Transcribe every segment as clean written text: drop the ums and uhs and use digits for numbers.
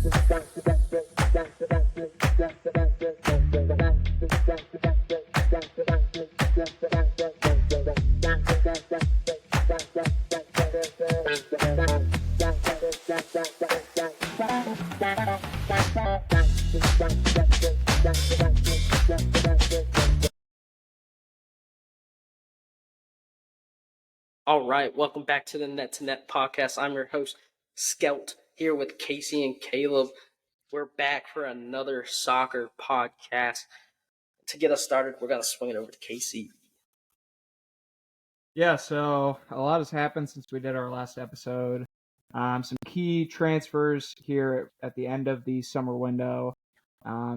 All right, welcome back to the Net to Net podcast. I'm your host, Scout, here with Casey and Caleb. We're back for another soccer podcast. To get us started, we're going to swing it over to Casey. Yeah, so a lot has happened since we did our last episode. Some key transfers here at the end of the summer window.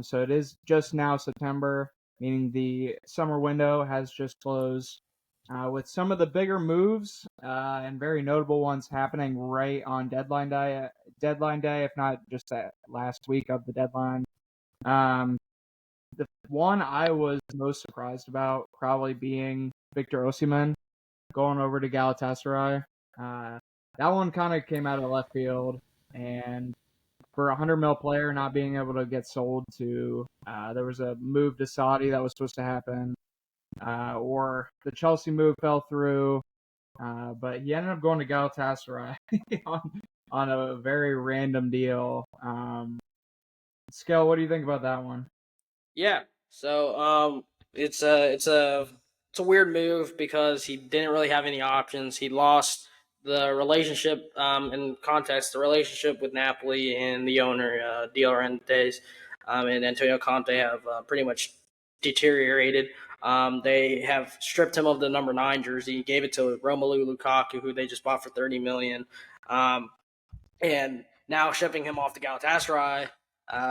So it is just now September, meaning the summer window has just closed. With some of the bigger moves and very notable ones happening right on deadline day, if not just that last week of the deadline. The one I was most surprised about probably being Victor Oseman going over to Galatasaray. That one kind of came out of left field, and for a 100 mil player not being able to get sold to, there was a move to Saudi that was supposed to happen. Or the Chelsea move fell through, but he ended up going to Galatasaray on a very random deal. Skell, what do you think about that one? Yeah, so it's a weird move because he didn't really have any options. He lost the relationship, in context, the relationship with Napoli and the owner, De Laurentiis, and Antonio Conte have pretty much deteriorated. They have stripped him of the number 9 jersey, gave it to Romelu Lukaku, who they just bought for $30 million, and now shipping him off to Galatasaray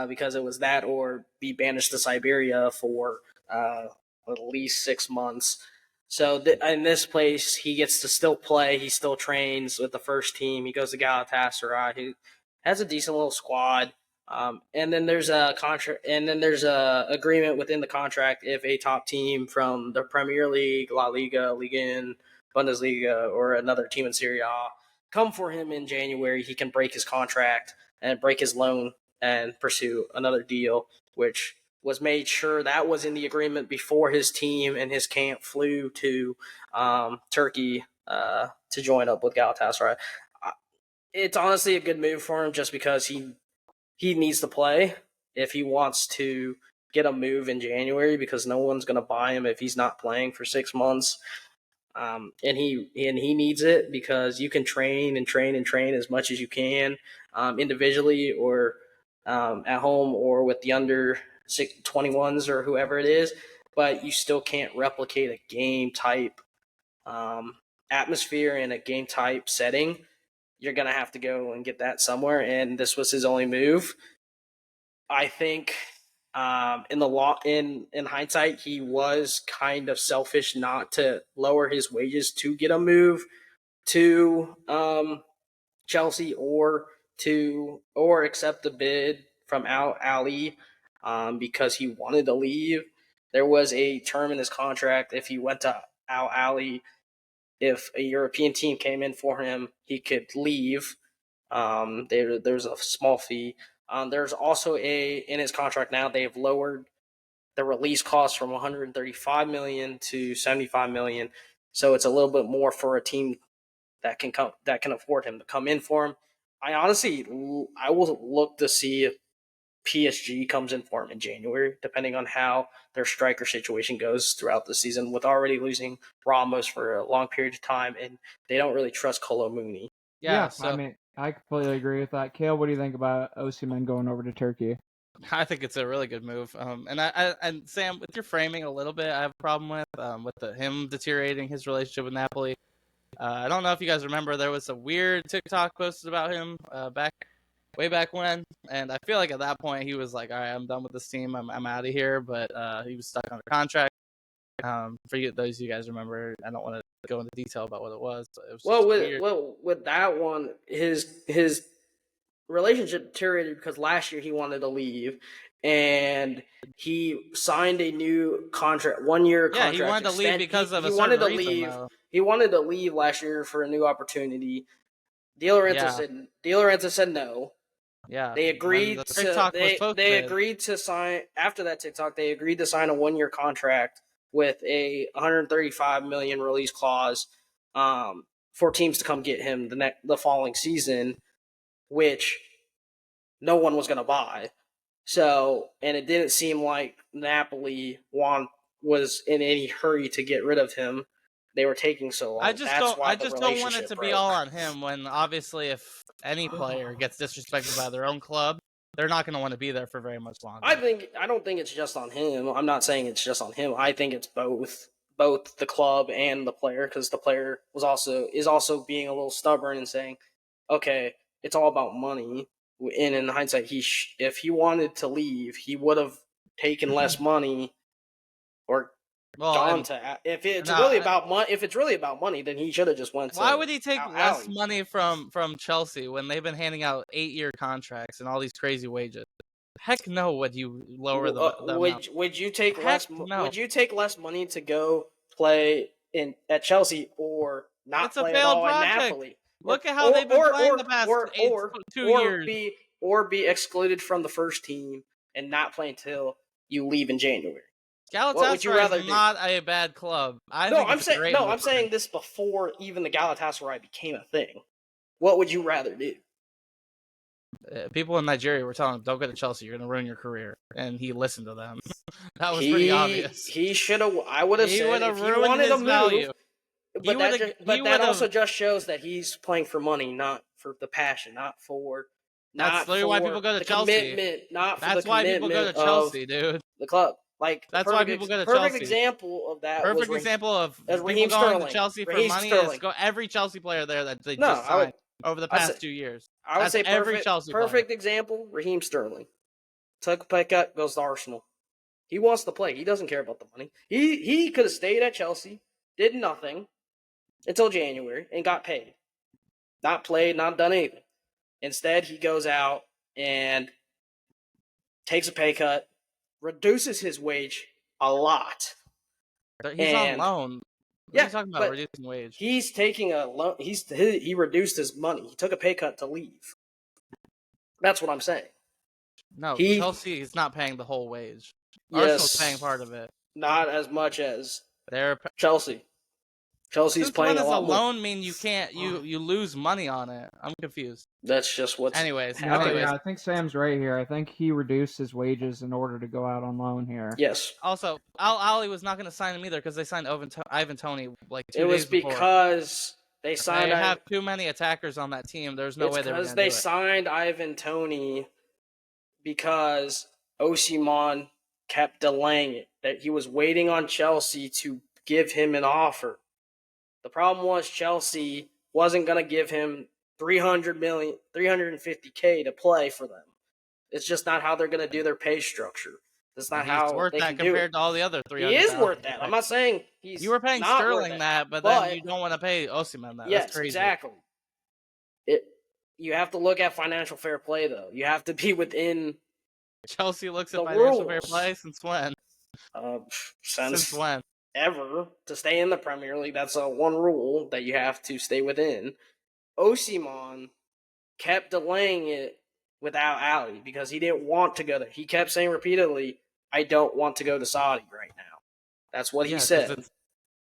because it was that or be banished to Siberia for at least 6 months. So in this place, he gets to still play. He still trains with the first team. He goes to Galatasaray. He has a decent little squad. And then there's a contract, and then there's a agreement within the contract. If a top team from the Premier League, La Liga, Liga 1, Bundesliga, or another team in Serie A come for him in January, he can break his contract and break his loan and pursue another deal, which was made sure that was in the agreement before his team and his camp flew to Turkey to join up with Galatasaray. It's honestly a good move for him just because he needs to play if he wants to get a move in January, because no one's going to buy him if he's not playing for 6 months. And he needs it because you can train as much as you can individually or at home or with the under 21s or whoever it is, but you still can't replicate a game type atmosphere in a game type setting. You're going to have to go and get that somewhere, and this was his only move. I think in hindsight, he was kind of selfish not to lower his wages to get a move to Chelsea or accept the bid from Al Ali because he wanted to leave. There was a term in his contract if he went to Al Ali, if a European team came in for him, he could leave. There's a small fee. There's also in his contract now, they've lowered the release cost from $135 million to $75 million. So it's a little bit more for a team that can afford him to come in for him. I will look to see if PSG comes in for him in January, depending on how their striker situation goes throughout the season, with already losing Ramos for a long period of time, and they don't really trust Kolo Muani. Yeah, so I mean, I completely agree with that. Kale, what do you think about Osimhen going over to Turkey? I think it's a really good move. And Sam, with your framing a little bit, I have a problem with him deteriorating his relationship with Napoli. I don't know if you guys remember, there was a weird TikTok posted about him way back when, and I feel like at that point he was like, all right, I'm done with this team, I'm out of here, but he was stuck under contract. For those of you guys remember, I don't want to go into detail about what it was, but it was with that one, his relationship deteriorated because last year he wanted to leave, and he signed a new contract, 1-year contract. Yeah, he wanted to leave because of a certain reason, though. He wanted to leave last year for a new opportunity. De Laurentiis said no. Yeah, They agreed the to TikTok was posted. they agreed to sign after that TikTok. They agreed to sign a 1-year contract with a 135 million release clause, for teams to come get him the following season, which no one was going to buy. So, and it didn't seem like Napoli was in any hurry to get rid of him. They were taking so long. I just don't want it to be broke. all on him. When obviously, if any player gets disrespected by their own club, they're not going to want to be there for very much longer. I don't think it's just on him. I'm not saying it's just on him. I think it's both the club and the player, because the player is also being a little stubborn and saying, "Okay, it's all about money." And in hindsight, if he wanted to leave, he would have taken less money or gone to. If it's really about money, then he should have just went. Why would he take less money from Chelsea when they've been handing out 8-year contracts and all these crazy wages? Heck no! Would you lower the amount? Would you take less? No. Would you take less money to go play at Chelsea or not play at all at Napoli? Look at how they've been playing the past 2 years. Or be excluded from the first team and not play until you leave in January. Galatasaray is not a bad club. I'm saying this before even the Galatasaray became a thing. What would you rather do? People in Nigeria were telling him, "Don't go to Chelsea. You're going to ruin your career," and he listened to them. That was pretty obvious. He should have. I would have said if he wanted to move. Value. But that also just shows that he's playing for money, not for the passion, not for. That's literally why people go to Chelsea. That's why people go to Chelsea, dude. The club, that's why people go to Chelsea. Perfect example of that. Perfect example of people going to Chelsea for money is go every Chelsea player there that they just signed over the past 2 years. I would say every Chelsea perfect example. Raheem Sterling took a pay cut, goes to Arsenal. He wants to play. He doesn't care about the money. He could have stayed at Chelsea, did nothing until January, and got paid. Not played, not done anything. Instead, he goes out and takes a pay cut, reduces his wage a lot. He's on loan. What are you talking about reducing wage? He's taking a loan. He reduced his money. He took a pay cut to leave. That's what I'm saying. No, Chelsea is not paying the whole wage. Arsenal's paying part of it. Not as much as they're Chelsea. Chelsea's playing a lot more. Does a loan mean you can't you lose money on it? I'm confused. That's just what's. Anyways, I think Sam's right here. I think he reduced his wages in order to go out on loan here. Yes. Also, Ali was not going to sign him either because they signed Ivan Toney like 2 days before. It was because they signed. They have too many attackers on that team. There's no way they were going to do it. Because they signed Ivan Toney because Oseman kept delaying it. That he was waiting on Chelsea to give him an offer. The problem was Chelsea wasn't going to give him $350K to play for them. It's just not how they're going to do their pay structure. That's not how he's worth they that can compared do it. to all the other 300. He is worth that. I'm not saying he's. You were paying not Sterling that, but then you don't want to pay Osimhen that. Yes, that's crazy. Exactly. You have to look at financial fair play, though. You have to be within. Chelsea looks at financial fair play since when? Since when? Ever to stay in the Premier League. That's one rule that you have to stay within. Osimhen kept delaying it without Ali because he didn't want to go there. He kept saying repeatedly, "I don't want to go to Saudi right now." That's what he said.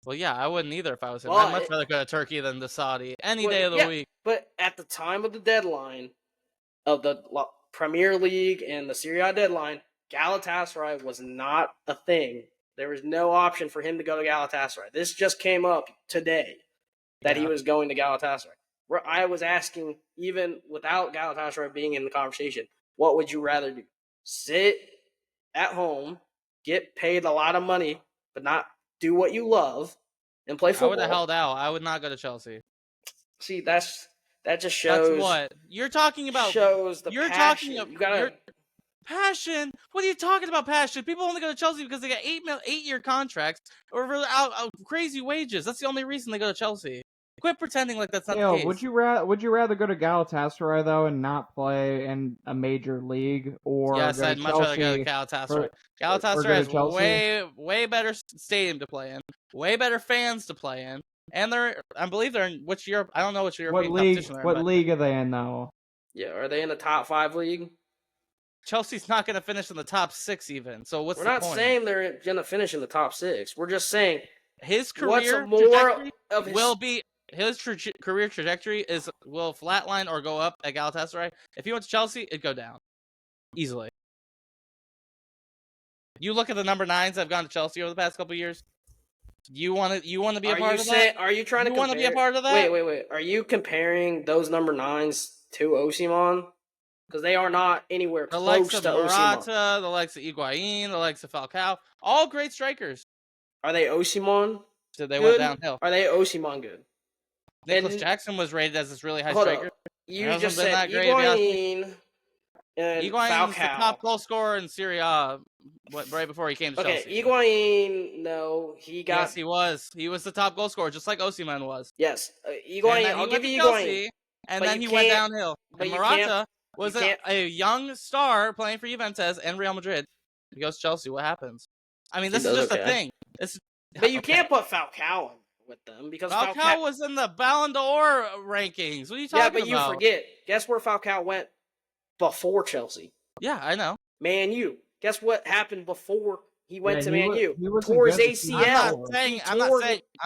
Well, yeah, I wouldn't either if I was him. I'd much rather go to Turkey than to Saudi any day of the week. But at the time of the deadline of the Premier League and the Serie A deadline, Galatasaray was not a thing. There was no option for him to go to Galatasaray. This just came up today that he was going to Galatasaray. Where I was asking, even without Galatasaray being in the conversation, what would you rather do? Sit at home, get paid a lot of money, but not do what you love, and play football? I would have held out. I would not go to Chelsea. See, that just shows. That's what you're talking about. Shows the you're passion. Talking about passion. What are you talking about? Passion. People only go to Chelsea because they got 8-year contracts or out crazy wages. That's the only reason they go to Chelsea. Quit pretending like that's not the case. Would you rather go to Galatasaray though and not play in a major league, or yes, I'd much rather go to Galatasaray. Galatasaray has way better stadium to play in, way better fans to play in, and I believe they're in which Europe? I don't know which European competition they're in. What league are they in though? Yeah, are they in the top 5 league? Chelsea's not going to finish in the top 6 even. So what's We're the not point? saying they're going to finish in the top 6. We're just saying His what's career more trajectory of his will be career trajectory will flatline or go up at Galatasaray. If he went to Chelsea, it'd go down easily. You look at the number 9s that have gone to Chelsea over the past couple of years. You want to be a part of that? Are you trying to want to be a part of that? Wait. Are you comparing those number 9s to Osimhen? Because they are not anywhere The close likes to of Osimhen. Morata, the likes of Higuain, the likes of Falcao, all great strikers. Are they Osimhen? So they Good? went downhill. Are they Osimhen good? Nicholas Jackson was rated as this really high Hold striker. up. You Hasn't just been said that great, if you ask me. Higuain and Higuain's the Falcao. top goal scorer in Serie A right before he came to Okay, Chelsea. Higuain, no, he got. Yes, he was. He was the top goal scorer, just like Osimhen was. Yes, And Higuain. then I'll he give went you to Higuain. Chelsea, and But then you he went can't- downhill. but And you Morata can't- was you can't- a young star playing for Juventus and Real Madrid. He goes to Chelsea. What happens? I mean, this is just a thing. But you can't put Falcao in with them because Falcao was in the Ballon d'Or rankings. What are you talking about? Yeah, but you forget. Guess where Falcao went before Chelsea? Yeah, I know. Man U. Guess what happened before he went to Man U? He wasn't Tore his good ACL. I'm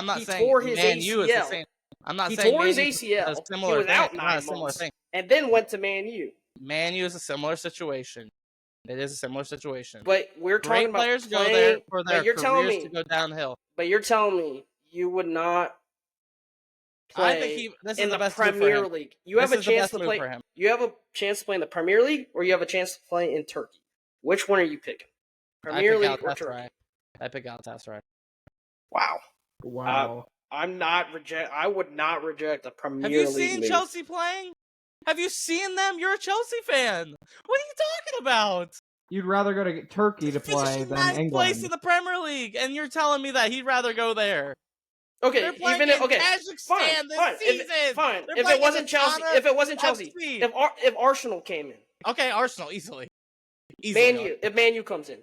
not saying tore his Man U is the ACL. same. I'm not He saying tore Man his U is ACL. a similar He was thing. out It's not 9 a similar months, thing. and then went to Man U. Man U is a similar situation. It is a similar situation. But we're talking Great about players playing, go there for their but you're telling careers me to go downhill. But you're telling me you would not I think play this in is the best move for Premier him. League. You have This a is the chance best to move play. for him. You have a chance to play in the Premier League, or you have a chance to play in Turkey. Which one are you picking? Premier League or Turkey? I pick Galatasaray. Wow. Wow. I would not reject a Premier Have League. you seen move. Chelsea playing? Have you seen them? You're a Chelsea fan. What are you talking about? You'd rather go to Turkey to play Finishing than ninth England. place in the Premier League, and you're telling me that he'd rather go there. Okay, They're playing even in okay, Kazakhstan this season. Fine. They're If playing it wasn't in Chelsea, Astana, if it wasn't Chelsea, FC. if Arsenal came in, Okay, Arsenal easily. if Man U comes in,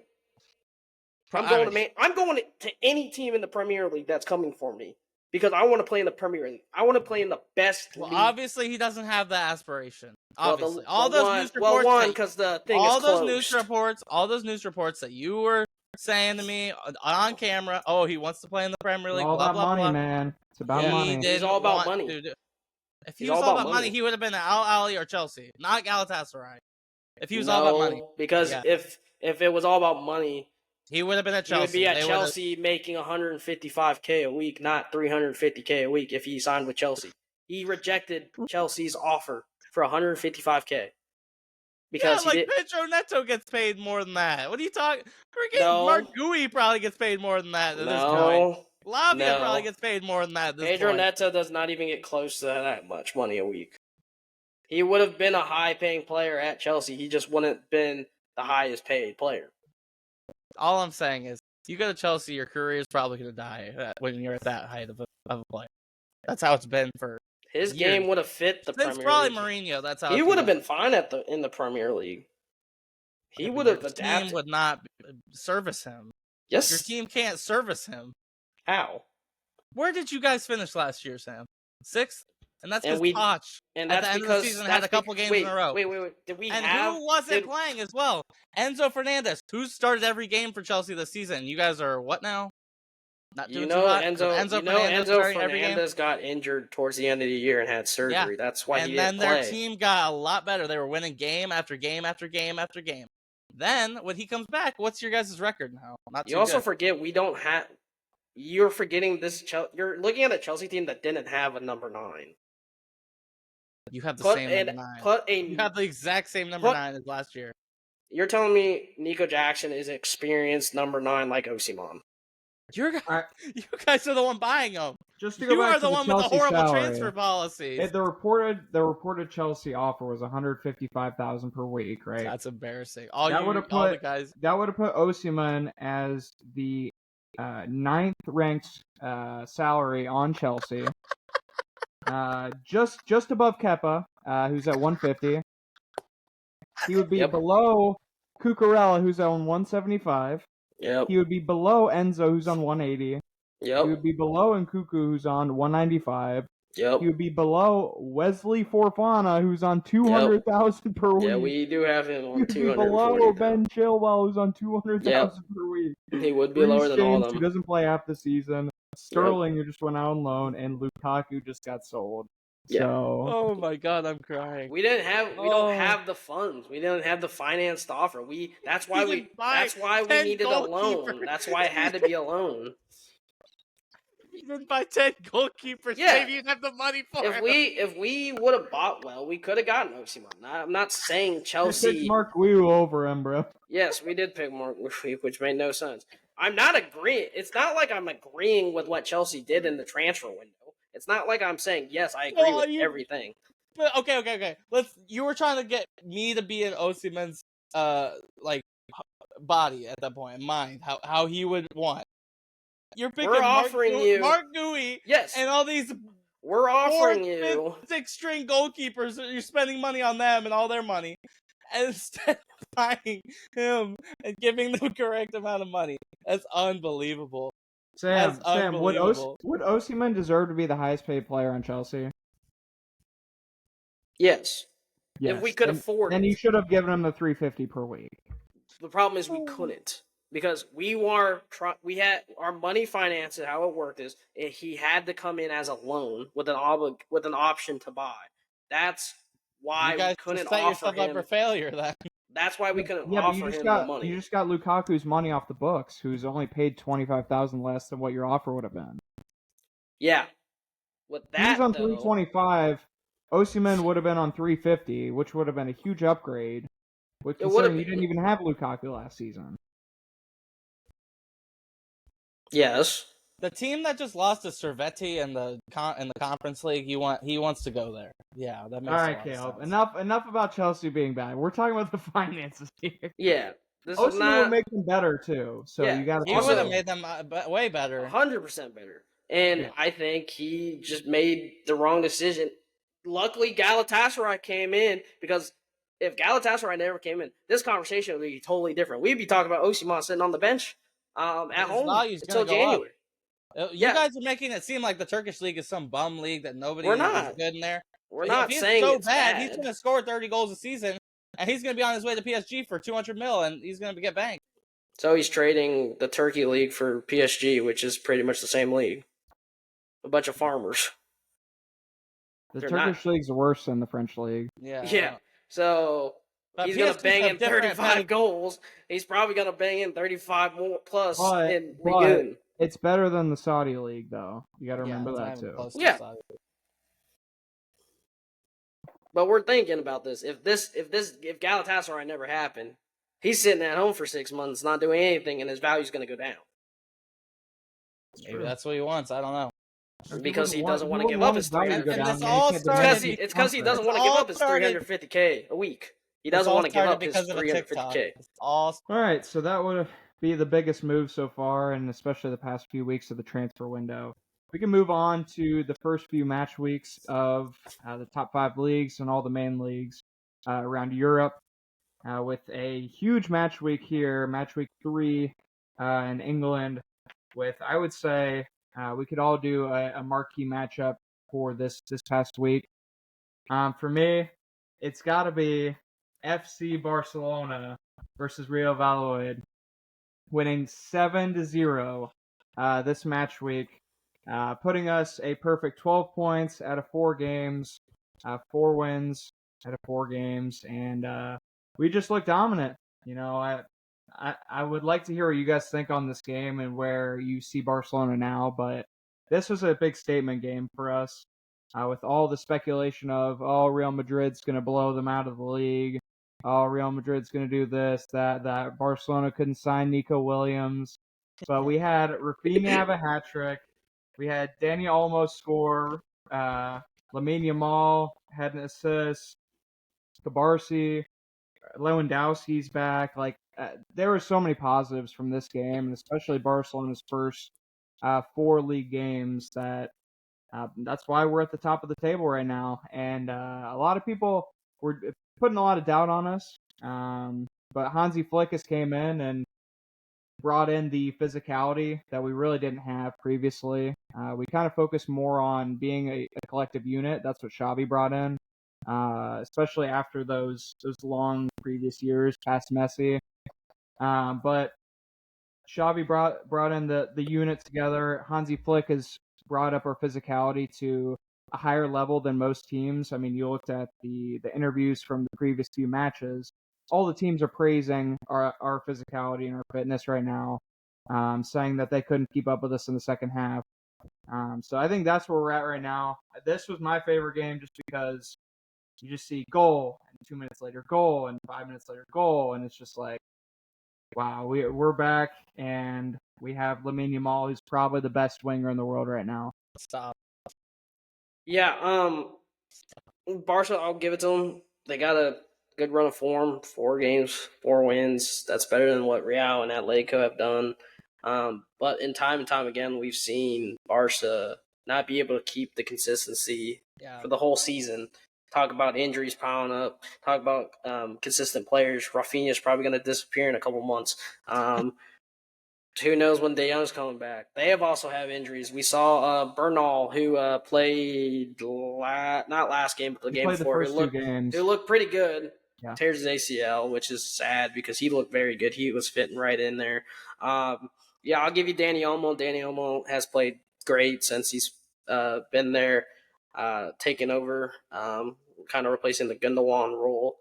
I'm going to Man. I'm going to any team in the Premier League that's coming for me because I want to play in the Premier League. I want to play in the best Well, league. obviously he doesn't have that aspiration. Obviously, all those news reports that you were saying to me on camera. Oh, he wants to play in the Premier League. It's all blah, about blah, money, blah. man. It's about money. He's all about money. If he was all about money, he would have been at Al Ahly or Chelsea, not Galatasaray. If he was all about money, because if it was all about money, he would have been at Chelsea. He would be at Chelsea making $155K a week, not $350K a week if he signed with Chelsea. He rejected Chelsea's offer for $155K. Because Pedro Neto gets paid more than that. What are you talking? Mark Gui probably gets paid more than that at this point. Lavia probably gets paid more than that at this Pedro point. Neto does not even get close to that much money a week. He would have been a high-paying player at Chelsea. He just wouldn't have been the highest-paid player. All I'm saying is, you go to Chelsea, your career is probably going to die when you're at that height of a player. That's how it's been for his years. Game would have fit the Premier League. It's probably Mourinho. That's how he would have been fine in the Premier League. He would have adapted. Your team would not service him. Yes, your team can't service him. How? Where did you guys finish last year, Sam? 6th? And that's because Poch at the end of the season had a couple games in a row. Wait. Who wasn't playing as well? Enzo Fernandez, who started every game for Chelsea this season. You guys are what now? Not doing too hot? Enzo Fernandez got injured towards the end of the year and had surgery. Yeah. That's why he didn't play. And then their team got a lot better. They were winning game after game after game after game. Then, when he comes back, what's your guys' record now? Not you also forget we don't have... You're forgetting this... You're looking at a Chelsea team that didn't have a number 9. You have the same number 9. You have the exact same number 9 as last year. You're telling me Nico Jackson is experienced number 9 like Osimhen? You guys are the one buying them. Just to go back to the one with the horrible salary, transfer policy. The reported Chelsea offer was $155,000 per week, right? That's embarrassing. That would have put Osimhen as the 9th ranked salary on Chelsea. Just above Kepa, who's at 150. He would be below Cucurella, who's on 175. Yep. He would be below Enzo, who's on 180. Yep. He would be below Nkunku, who's on 195. Yep. he would be below Wesley Fofana, who's on 200,000 per week. Yeah, we do have him on He'd be 240. below Ben Chilwell, who's on 200,000 per week. He would be Reece lower than all James, of who them. doesn't play half the season. Sterling, who just went out on loan, and Lukaku just got sold. Yeah. So, Oh my god, I'm crying. We don't have the funds. We didn't have the finance to offer. That's why we needed a loan. That's why it had to be a loan. You didn't buy 10 goalkeepers. Yeah. Maybe you'd have the money for it. If we would have bought well, we could have gotten Oseman. I'm not saying we Chelsea. picked Mark Guiu over him, bro. Yes, we did pick Mark, which made no sense. I'm not agreeing. It's not like I'm agreeing with what Chelsea did in the transfer window. It's not like I'm saying yes, I agree with everything. But okay. You were trying to get me to be in Osimhen's body at that point, in mind, how he would want. You're picking Mark Gui, yes, and all these. We're offering you 4th, 6th string goalkeepers. You're spending money on them and all their money, and instead of buying him and giving them the correct amount of money. That's unbelievable. Sam, would Osimhen deserve to be the highest paid player on Chelsea? Yes. If we could afford it. Then you should have given him the $350 per week. The problem is we couldn't. Because we had our money finances. How it worked is he had to come in as a loan with an option to buy. That's why you guys we couldn't set offer yourself him. up for failure. Then that's why we couldn't offer him the money. You just got Lukaku's money off the books, who's only paid $25,000 less than what your offer would have been. Yeah, with that he was on $325. Osimhen would have been on $350, which would have been a huge upgrade. Considering you didn't even have Lukaku last season. Yes. The team that just lost to Servetti in the Conference League, he wants to go there. Yeah, that makes sense. All right, Caleb. Enough about Chelsea being bad. We're talking about the finances here. Yeah. Osimhen would make them better too. So you got to. He would have made them way better. 100% better. And I think he just made the wrong decision. Luckily, Galatasaray came in, because if Galatasaray never came in, this conversation would be totally different. We'd be talking about Osimhen sitting on the bench at home until January. You guys are making it seem like the Turkish league is some bum league that nobody is good in there. We're not saying it's bad. He's going to score 30 goals a season, and he's going to be on his way to PSG for $200 million, and he's going to get banked. So he's trading the Turkey league for PSG, which is pretty much the same league. A bunch of farmers. The Turkish league's worse than the French league. Yeah. So he's going to bang in 35 goals. He's probably going to bang in 35 more plus in Ligue. It's better than the Saudi league, though. You got to remember that too. Yeah. But we're thinking about this. If Galatasaray never happened, he's sitting at home for 6 months, not doing anything, and his value's going to go down. Maybe that's what he wants. I don't know. Because he doesn't want to give up his $350K. It's because he doesn't want to give up his $350K a week. He doesn't want to give up his $350K. All right, so that would be the biggest move so far, and especially the past few weeks of the transfer window. We can move on to the first few match weeks of the top 5 leagues and all the main leagues around Europe, with a huge match week here, match week 3 in England, with, I would say, we could all do a marquee matchup for this past week. For me, it's got to be FC Barcelona versus Real Madrid, winning 7-0 this match week, putting us a perfect 12 points out of 4 games, 4 wins out of 4 games, and we just look dominant. You know, I would like to hear what you guys think on this game and where you see Barcelona now, but this was a big statement game for us, with all the speculation of, Real Madrid's going to blow them out of the league. Real Madrid's going to do this, that Barcelona couldn't sign Nico Williams. But we had Rafinha have a hat trick. We had Dani Olmo score. Lamine Yamal had an assist. Cabarsi, Lewandowski's back. There were so many positives from this game, and especially Barcelona's first 4 league games, that's why we're at the top of the table right now. And a lot of people were putting a lot of doubt on us. But Hansi Flick has came in, and brought in the physicality that we really didn't have previously. We kind of focused more on being a collective unit. That's what Xavi brought in, especially after those long previous years past Messi. But Xavi brought in the unit together. Hansi Flick has brought up our physicality to a higher level than most teams. I mean, you looked at the interviews from the previous few matches. All the teams are praising our physicality and our fitness right now, saying that they couldn't keep up with us in the second half. So I think that's where we're at right now. This was my favorite game just because you just see goal, and 2 minutes later goal, and 5 minutes later goal, and it's just like, wow, we're back, and we have Lamine Yamal, who's probably the best winger in the world right now. Stop. Yeah, Barca, I'll give it to them. They got a good run of form, 4 games, 4 wins. That's better than what Real and Atletico have done. But in time and time again, we've seen Barca not be able to keep the consistency for the whole season. Talk about injuries piling up. Talk about consistent players. Rafinha's probably going to disappear in a couple months. Who knows when De Jong's coming back? They have also have injuries. We saw Bernal, who played not last game, but the game before, the first 2 games. Who looked pretty good. Yeah. Tears his ACL, which is sad because he looked very good. He was fitting right in there. Yeah, I'll give you Dani Olmo. Dani Olmo has played great since he's been there, taking over, kind of replacing the Gundogan role.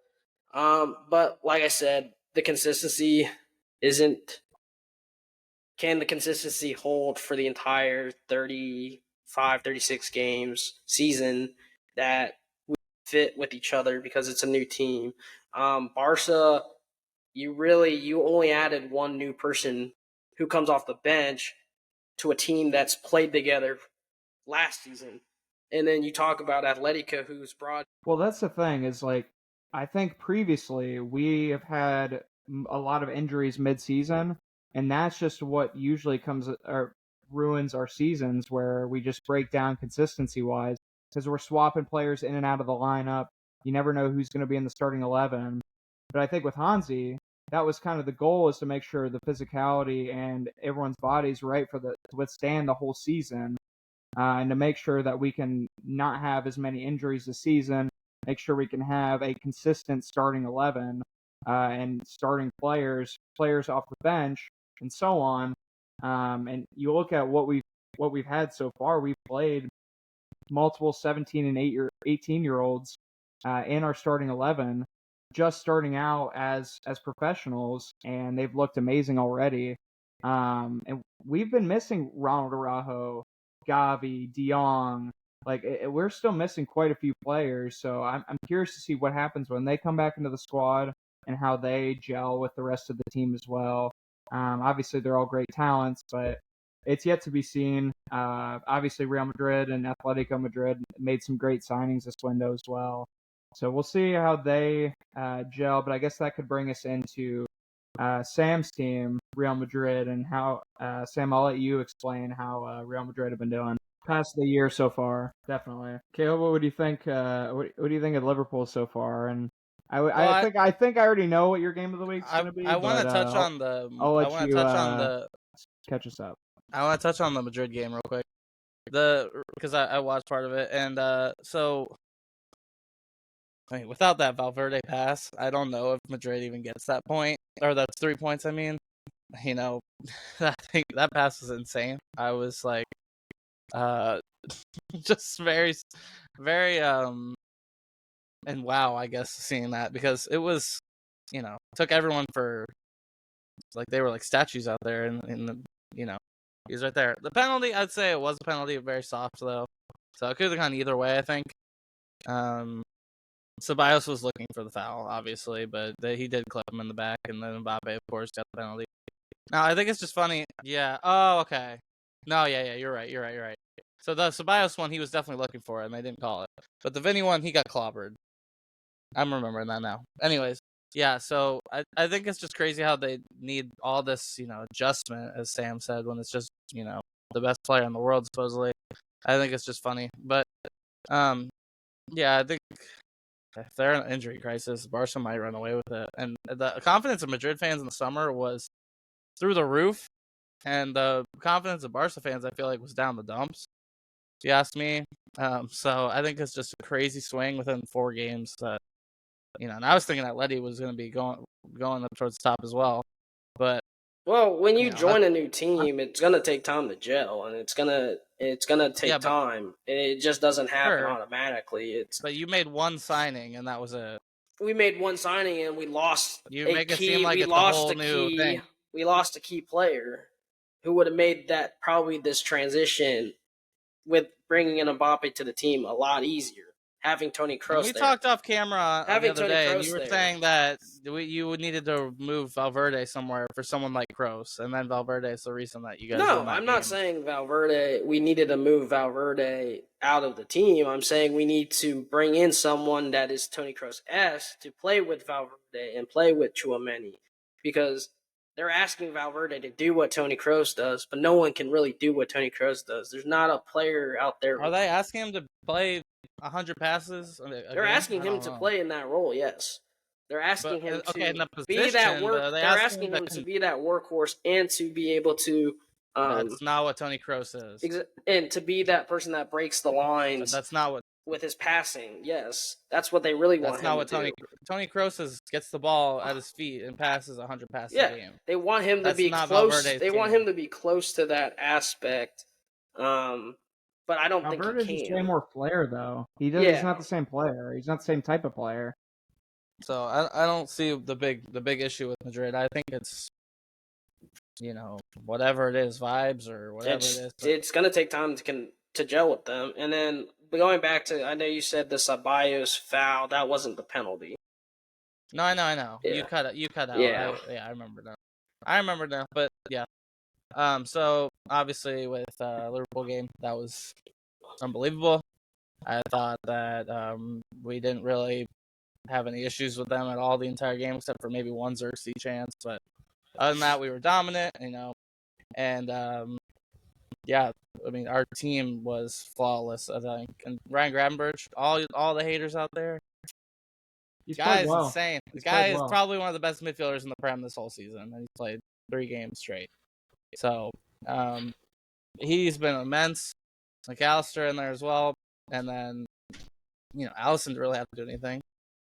But like I said, the consistency isn't. Can the consistency hold for the entire 35, 36 games season that we fit with each other because it's a new team? Barca, you only added one new person who comes off the bench to a team that's played together last season. And then you talk about Atletico, who's brought. Well, that's the thing is like, I think previously we have had a lot of injuries mid-season, and that's just what usually comes or ruins our seasons, where we just break down consistency-wise because we're swapping players in and out of the lineup. You never know who's going to be in the starting 11. But I think with Hansi, that was kind of the goal, is to make sure the physicality and everyone's body's right to withstand the whole season, and to make sure that we can not have as many injuries this season, make sure we can have a consistent starting 11, and starting players off the bench, and so on. And you look at what we've had so far. We've played multiple 17 and 18-year-olds in our starting 11, just starting out as professionals, and they've looked amazing already. And we've been missing Ronald Araujo, Gavi, De Jong. Like, we're still missing quite a few players, so I'm curious to see what happens when they come back into the squad and how they gel with the rest of the team as well. Obviously, they're all great talents, but it's yet to be seen. Obviously, Real Madrid and Atletico Madrid made some great signings this window as well. So we'll see how they gel, but I guess that could bring us into Sam's team, Real Madrid, and how, Sam, I'll let you explain how Real Madrid have been doing past the year so far. Definitely. Caleb, what do you think? What do you think of Liverpool so far? And I think I already know what your game of the week's going to be. I want to touch on the. I'll let you catch us up. I want to touch on the Madrid game real quick. Because I watched part of it, and so. I mean, without that Valverde pass, I don't know if Madrid even gets that point, or that's 3 points. I mean, I think that pass was insane. I was like, just very, very, and wow, I guess, seeing that, because it was, took everyone for, like, they were like statues out there, and he's right there. The penalty, I'd say it was a penalty, very soft though, so it could have gone either way, I think. Ceballos was looking for the foul, obviously, but he did clip him in the back, and then Mbappe, of course, got the penalty. Now, I think it's just funny. Yeah. Oh, okay. No, yeah, you're right. So the Ceballos one, he was definitely looking for it, and they didn't call it. But the Vinny one, he got clobbered. I'm remembering that now. Anyways, yeah, so I think it's just crazy how they need all this, adjustment, as Sam said, when it's just, the best player in the world, supposedly. I think it's just funny. But, yeah, I think if they're in an injury crisis, Barca might run away with it. And the confidence of Madrid fans in the summer was through the roof, and the confidence of Barca fans, I feel like, was down the dumps. If you ask me, so I think it's just a crazy swing within 4 games. That and I was thinking that Letty was going to be going up towards the top as well, but Well, when you that's join a new team, it's gonna take time to gel, and it's gonna take yeah, but time. It just doesn't happen sure. automatically. But you made one signing, and that was it. We made one signing, and we lost You a make it seem key. like We it's a lost whole a new key. thing. We lost a key player who would have made that probably this transition with bringing in Mbappe to the team a lot easier. Having Toni And Kroos we there. talked off camera the Having other Toni day, and Kroos you were there. saying that you needed to move Valverde somewhere for someone like Kroos, and then Valverde is the reason that you guys No, won that I'm game. not saying Valverde. We needed to move Valverde out of the team. I'm saying we need to bring in someone that is Toni Kroos-esque to play with Valverde and play with Tchouaméni, because they're asking Valverde to do what Toni Kroos does, but no one can really do what Toni Kroos does. There's not a player out there. Are they asking him to play 100 passes? They're asking him to play in that role. Yes, they're asking him to in the be that position, work. but They're asking him to be that workhorse and to be able to. That's not what Toni Kroos is. And to be that person that breaks the lines. That's not what with his passing. Yes, that's what they really want. That's not what Toni Kroos gets the ball at his feet and passes 100 passes a game. They want him to be close. Valverde's they want game. him to be close to that aspect. But I don't Valverde's think he can. Just way more flair, though. He's not the same player. He's not the same type of player. So I don't see the big issue with Madrid. I think it's whatever it is, vibes or whatever it is. It's gonna take time to gel with them. And then going back to, I know you said the Ceballos foul. That wasn't the penalty. No, I know. Yeah. You cut out. Yeah. I remember now. But yeah. So obviously with Liverpool game, that was unbelievable. I thought that we didn't really have any issues with them at all the entire game, except for maybe one Xerxes chance. But other than that, we were dominant, and yeah, I mean, our team was flawless, I think. And Ryan Gravenberch, all the haters out there, He's guy's well. insane. The guy is probably one of the best midfielders in the Prem this whole season, and he's played 3 games straight. So he's been immense. McAllister in there as well, and then Allison didn't really have to do anything.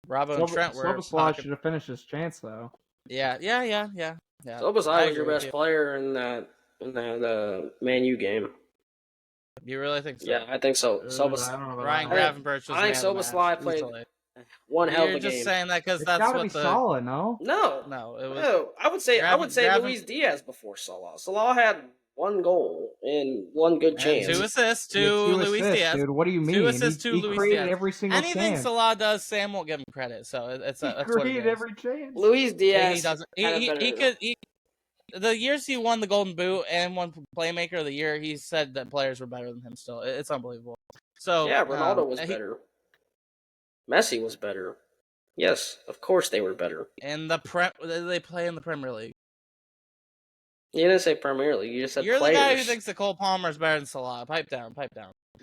Bravo and Trent were. Szoboszlai should have finished his chance though. Yeah. Szoboszlai was your best player in that Man U game. You really think so? Yeah, I think so. Ryan Gravenberch was. I think Szoboszlai played one hell of a game. You're just saying that because that's gotta what be the Salah, no? No, it was. No, I would say Luis Diaz before Salah. Salah had 1 goal and 1 good chance. 2 assists to Luis Diaz. Dude, what do you mean? 2 assists to Luis created Diaz. Every single Anything chance. Salah does, Sam won't give him credit. So that's what it is. Every chance. Luis Diaz. He doesn't. He could. The years he won the Golden Boot and won Playmaker of the Year, he said that players were better than him. Still, it's unbelievable. So yeah, Ronaldo was better. Messi was better. Yes, of course they were better. And they play in the Premier League. You didn't say Premier League. You just said You're players. the guy who thinks that Cole Palmer is better than Salah. Pipe down.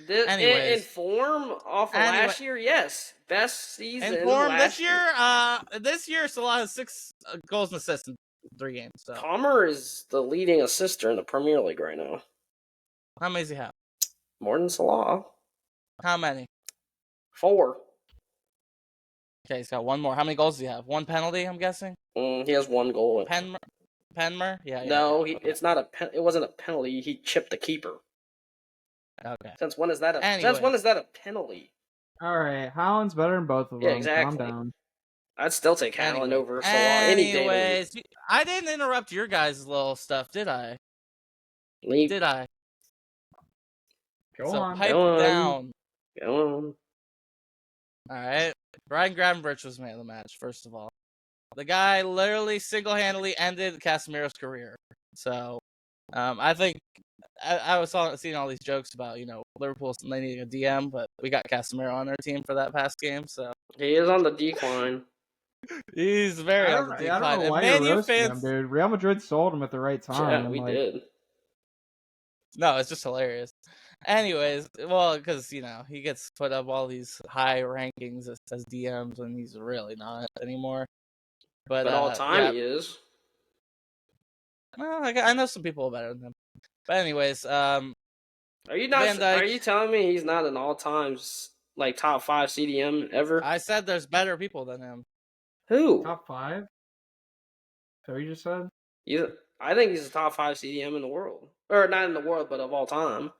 Anyways, in form off of last year, yes, best season. In form this year, Salah has 6 goals and assists in 3 games. So. Palmer is the leading assister in the Premier League right now. How many does he have? More than Salah. How many? 4. Okay, he's got 1 more. How many goals does he have? 1 penalty, I'm guessing? He has 1 goal. Penmer? Yeah. No, okay. It's not it wasn't a penalty. He chipped the keeper. Okay. Since when is that a penalty? All right, Haaland's better than both of them. Yeah, exactly. Calm down. I'd still take Haaland over Salah any day. Anyways, I didn't interrupt your guys' little stuff, did I? Did I? Go on. Pipe down. Go on. All right. Ryan Gravenberch was man of the match, first of all. The guy literally single-handedly ended Casemiro's career. So, I think I was seeing all these jokes about, Liverpool needing a DM, but we got Casemiro on our team for that past game, so. He is on the decline. He's very on the decline. I don't know why you're roasting him, dude. Real Madrid sold him at the right time. Yeah, we did. No, it's just hilarious. Anyways, well, because, he gets put up all these high rankings as DMs, and he's really not anymore. But all time he is. Well, I know some people better than him. But anyways, Are you not? Van Dijk. Are you telling me he's not an all-time like top 5 CDM ever? I said there's better people than him. Who? Top 5? So you just said? I think he's a top 5 CDM in the world, or not in the world, but of all time.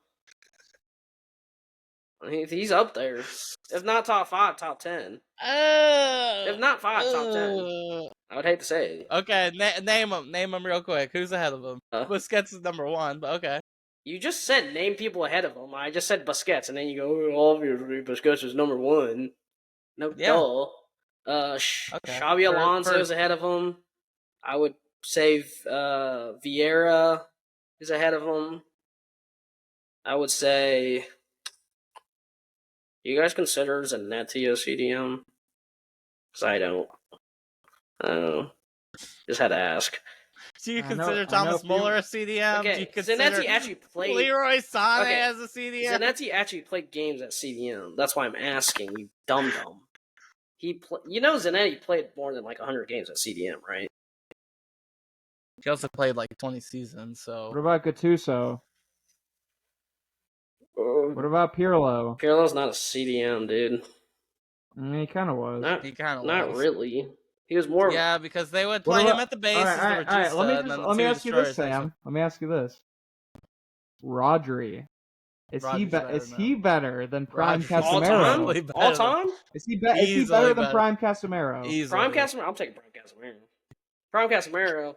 He's up there. If not top 5, top 10. If not 5, top 10. I would hate to say it. Okay, name him. Name him real quick. Who's ahead of him? Busquets is number 1, but okay. You just said name people ahead of him. I just said Busquets, and then you go, obviously Busquets is number 1. No, duh. Xabi Alonso's ahead of him. I would say Vieira is ahead of him. I would say... Do you guys consider Zanetti a CDM? Because I don't. Just had to ask. Do you consider Thomas Muller a CDM? Okay, Do you consider Zanetti actually played... Leroy Sané as a CDM? Zanetti actually played games at CDM. That's why I'm asking, you dum-dum. Zanetti played more than like 100 games at CDM, right? He also played like 20 seasons, so... What about Gattuso? What about Pirlo? Pirlo's not a CDM, dude. He kind of was. Not really. He was more... Yeah, because they would play him at the base. All right. Let me ask you this, Sam. Let me ask you this. Rodri. Is he better than Prime Casemiro? All time? Is he better than Prime Casemiro? Prime Casemiro? I'm taking Prime Casemiro. Prime Casemiro.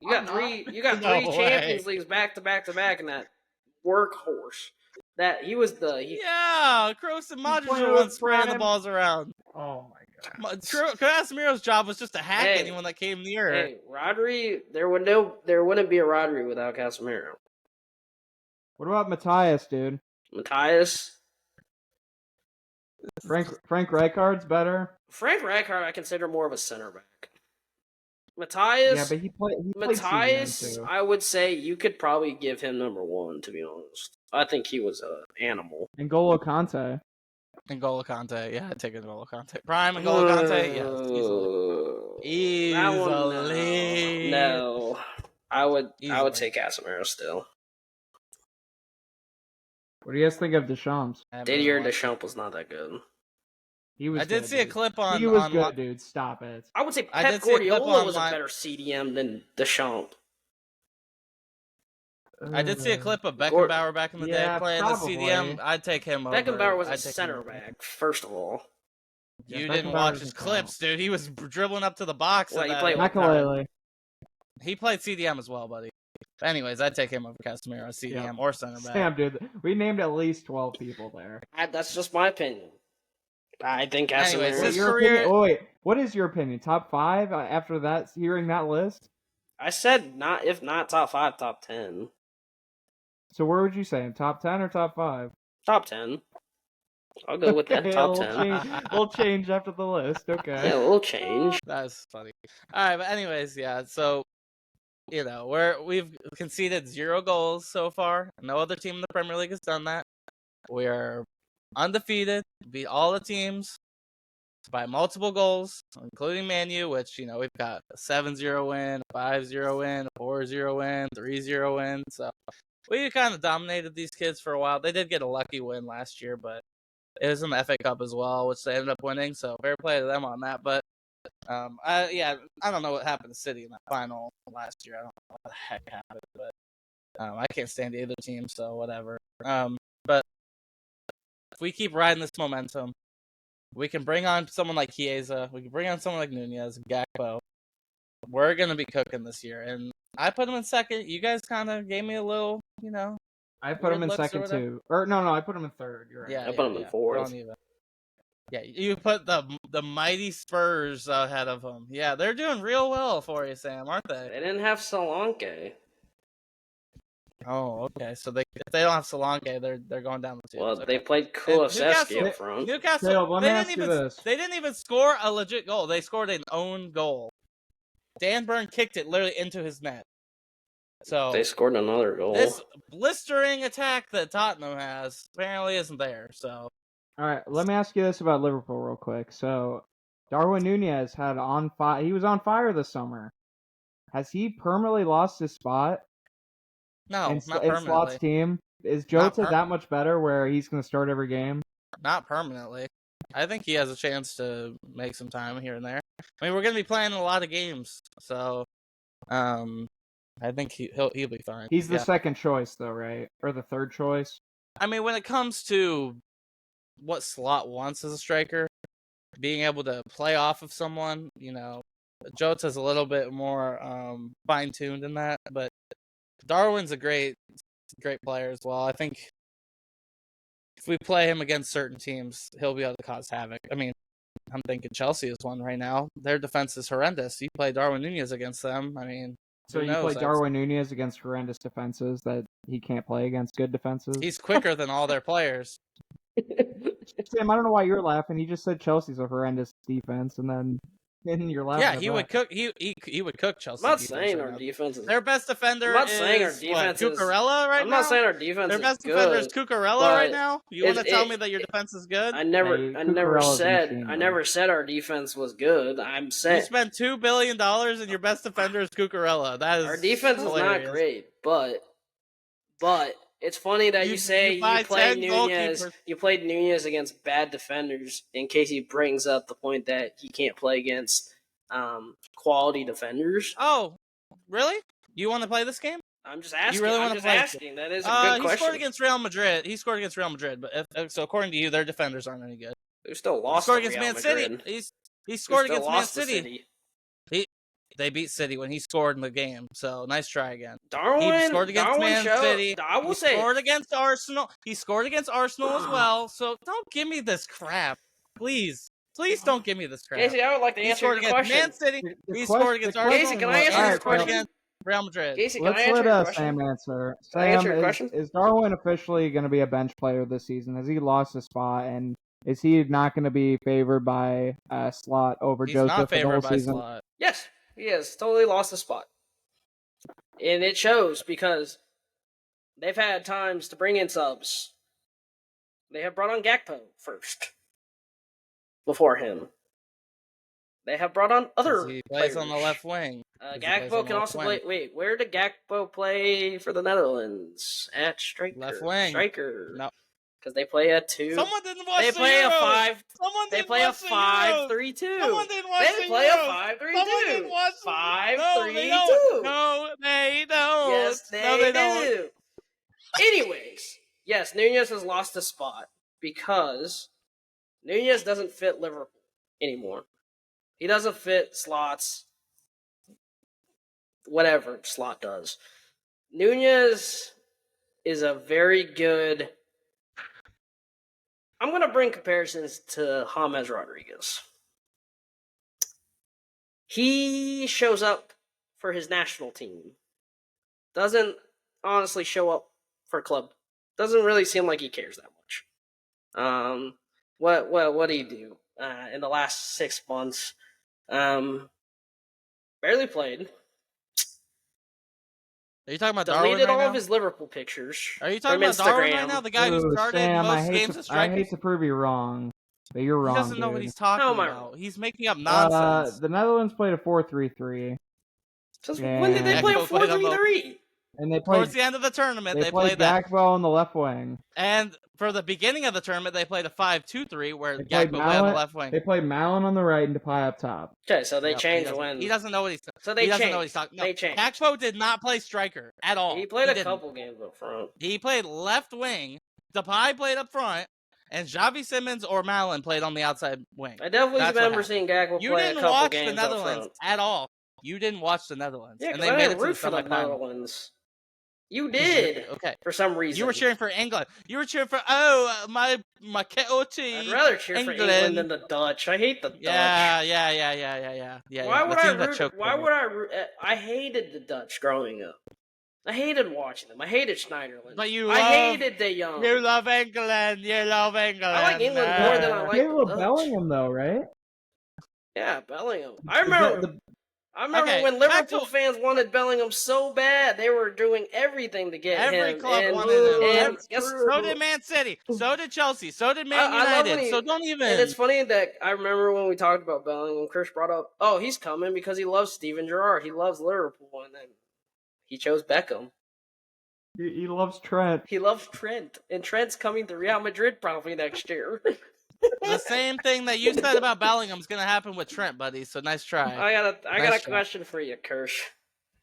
You got three Champions Leagues back to back in that workhorse. That he was Kroos and Modric were the ones spraying the balls around. Oh my god. Casemiro's job was just to hack anyone that came near. Hey, Rodri, there wouldn't be a Rodri without Casemiro. What about Matthias, dude? Matthias? Frank Rijkaard's better. Frank Rijkaard I consider more of a center back. Matthias? Yeah, but he played Matthias, I would say you could probably give him number 1, to be honest. I think he was an animal. N'Golo Kante. Yeah, I'd take N'Golo Kante. Prime N'Golo Kante, yes, easily. No. I would take Casemiro still. What do you guys think of Deschamps? Didier Deschamps was not that good. I did see a clip on... He was good, dude. Stop it. I would say Pep Guardiola was a better CDM than Deschamps. I did see a clip of Beckenbauer back in the day playing the CDM. I'd take him over. Beckenbauer was a center back, first of all. You didn't watch his clips, dude. He was dribbling up to the box. He played Makelele. He played CDM as well, buddy. But anyways, I'd take him over Casemiro, CDM, or center back. Damn, dude. We named at least 12 people there. That's just my opinion. I think Casemiro... Wait, what is your opinion? Top 5 after that, hearing that list? I said if not top 5, top 10. So where would you say him? Top 10 or top 5? Top 10. I'll go with that. Top 10. We'll change after the list. Okay. Yeah, we'll change. That's funny. All right, but anyways, yeah. So, we've conceded 0 goals so far. No other team in the Premier League has done that. We are undefeated. Beat all the teams by multiple goals, including Man U, which we've got a 7-0 win, a 5-0 win, a 4-0 win, 3-0 win. So. We kind of dominated these kids for a while. They did get a lucky win last year, but it was in the FA Cup as well, which they ended up winning. So fair play to them on that. But I don't know what happened to City in that final last year. I don't know what the heck happened, but I can't stand either team, so whatever. But if we keep riding this momentum, we can bring on someone like Chiesa. We can bring on someone like Nunez, Gakpo. We're gonna be cooking this year, and I put him in second. You guys kind of gave me a little, I put him in second too. Or no, I put him in third. You're right. Yeah, I put him in fourth. Yeah, you put the mighty Spurs ahead of him. Yeah, they're doing real well for you, Sam, aren't they? They didn't have Solanke. Oh, okay. So if they don't have Solanke, they're going down the tubes. Well, they played Kulusevski up front. Newcastle. They didn't even score a legit goal. They scored an own goal. Dan Burn kicked it literally into his net. So they scored another goal. This blistering attack that Tottenham has apparently isn't there. So, all right, let me ask you this about Liverpool real quick. So, Darwin Nunez he was on fire this summer. has he permanently lost his spot No, in not Slot's permanently. team? Is Jota Not that much better where he's going to start every game? Not permanently. I think he has a chance to make some time here and there. I mean, we're going to be playing a lot of games, so I think he'll be fine. He's the second choice, though, right? Or the third choice? I mean, when it comes to what Slot wants as a striker, being able to play off of someone, Jota's a little bit more fine-tuned in that, but Darwin's a great player as well. I think if we play him against certain teams, he'll be able to cause havoc. I mean, I'm thinking Chelsea is one right now. Their defense is horrendous. You play Darwin Nunez against them. I mean, so you play Darwin Nunez against horrendous defenses that he can't play against good defenses? He's quicker than all their players. Sam, I don't know why you're laughing. He just said Chelsea's a horrendous defense, and then you're laughing. Yeah, he would cook. He would cook Chelsea. I'm not saying our defense is. Their best defender. I'm not saying our defense is Cucurella right now. I'm not saying our defense is. Their best good, defender is Cucurella right now. You want to tell me that your defense is good? I never said our defense was good. I'm saying you spent $2 billion and your best defender is Cucurella. That is our defense hilarious. is not great, but it's funny that you say you played Nunez. You played Nunez against bad defenders in case he brings up the point that he can't play against quality defenders. Oh, really? You want to play this game? I'm just asking. You really want to play? Asking. That is a good question. He scored against Real Madrid. But so according to you, their defenders aren't any good. They still lost. He scored against Real Man City. Madrid. He scored against Man City. They beat City when he scored in the game. So nice try again. He scored against Man City. I will say scored against Arsenal. He scored against Arsenal as well. So don't give me this crap, please. Please don't give me this crap. Casey, I would like to answer your question. Man City. He scored against Arsenal. Casey, can I answer your question? Against Real Madrid. Casey, Let's let Sam answer. Sam, is Darwin officially going to be a bench player this season? Has he lost his spot, and is he not going to be favored by Slot over Jota not for the whole by season? Slot. Yes, he has totally lost the spot, and it shows because they've had times to bring in subs. They have brought on Gakpo first before him. They have brought on other he plays players. on the left wing. Gakpo can also play. Wait, where did Gakpo play for the Netherlands? At striker. Left wing. Striker. No. Because they play a 2. Someone didn't watch They the play Euros. a 5. Someone They didn't play a watch the Euros. 5-3-2. Someone didn't watch They the play a Euros. 5-3-2. Someone didn't watch the 5-3-2. No, they don't. Yes, they do. don't. Anyways, yes, Nunez has lost a spot because Nunez doesn't fit Liverpool anymore. He doesn't fit Slot's whatever Slot does. Nunez is a very good. I'm going to bring comparisons to James Rodriguez. He shows up for his national team. Doesn't honestly show up for club. Doesn't really seem like he cares that much. What do you do in the last 6 months? Barely played. Are you talking about Darwin Deleted right all now? of his Liverpool pictures. Are you talking from about Darwin Instagram. right now? The guy who started Sam, most games as striker? I hate to prove you wrong, but you're wrong. He doesn't know what he's talking about. He's making up nonsense. The Netherlands played a 4-3-3. When did they play a 4-3-3? And they played towards the end of the tournament. They played that. Gakpo on the left wing. And for the beginning of the tournament, they played a 5-2-3 where Gakpo played on the left wing. They played Malin on the right and Depay up top. Okay, so they changed when he doesn't know what he's. So they doesn't changed. know what he's talking. No, they changed. Gakpo did not play striker at all. He played a couple games up front. He played left wing. Depay played up front. And Xavi Simons or Malin played on the outside wing. I definitely remember seeing Gakpo play a couple games You didn't watch the Netherlands at all. You didn't watch the Netherlands. Yeah, and they I made didn't root for the Netherlands. You did. Okay. For some reason. You were cheering for England. You were cheering for my kettle tea. I'd rather cheer for England than the Dutch. I hate the Dutch. Yeah. Why would I root? Why would I root? I hated the Dutch growing up. I hated watching them. I hated Schneiderlin. But I hated De Jong. You love England. You love England. I like England more than I like the Dutch. Bellingham, though, right? Yeah, Bellingham. I remember. I remember Okay, when Liverpool fans wanted Bellingham so bad, they were doing everything to get him. Every club and, wanted him. And So did Man City. So did Chelsea. So did Man I love United. So don't even. And it's funny that I remember when we talked about Bellingham, Chris brought up, oh, he's coming because he loves Steven Gerrard. He loves Liverpool, and then he chose Beckham. He loves Trent. He loves Trent, and Trent's coming to Real Madrid probably next year. The same thing that you said about Bellingham's going to happen with Trent, buddy. So nice try. I got a question for you, Kirsch.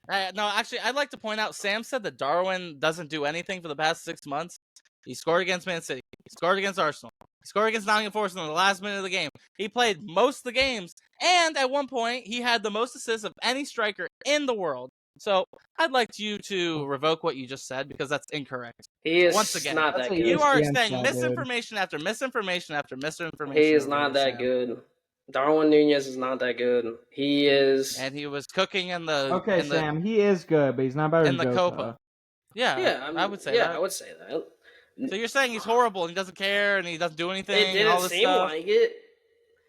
No, actually, I'd like to point out, Sam said that Darwin doesn't do anything for the past 6 months. He scored against Man City. He scored against Arsenal. He scored against Nottingham Forest in the last minute of the game. He played most of the games, and at one point, he had the most assists of any striker in the world. So I'd like you to revoke what you just said because that's incorrect. He is once again not that good. You are ESPN saying stat, misinformation after misinformation after misinformation. He is not that good. Darwin Nunez is not that good. He is, and he was cooking in the. Okay, in Sam, he is good, but he's not better in than the Jota. Copa. Yeah, I would say that. I would say that. So you're saying he's horrible and he doesn't care and he doesn't do anything? It didn't and all this seem stuff? like it.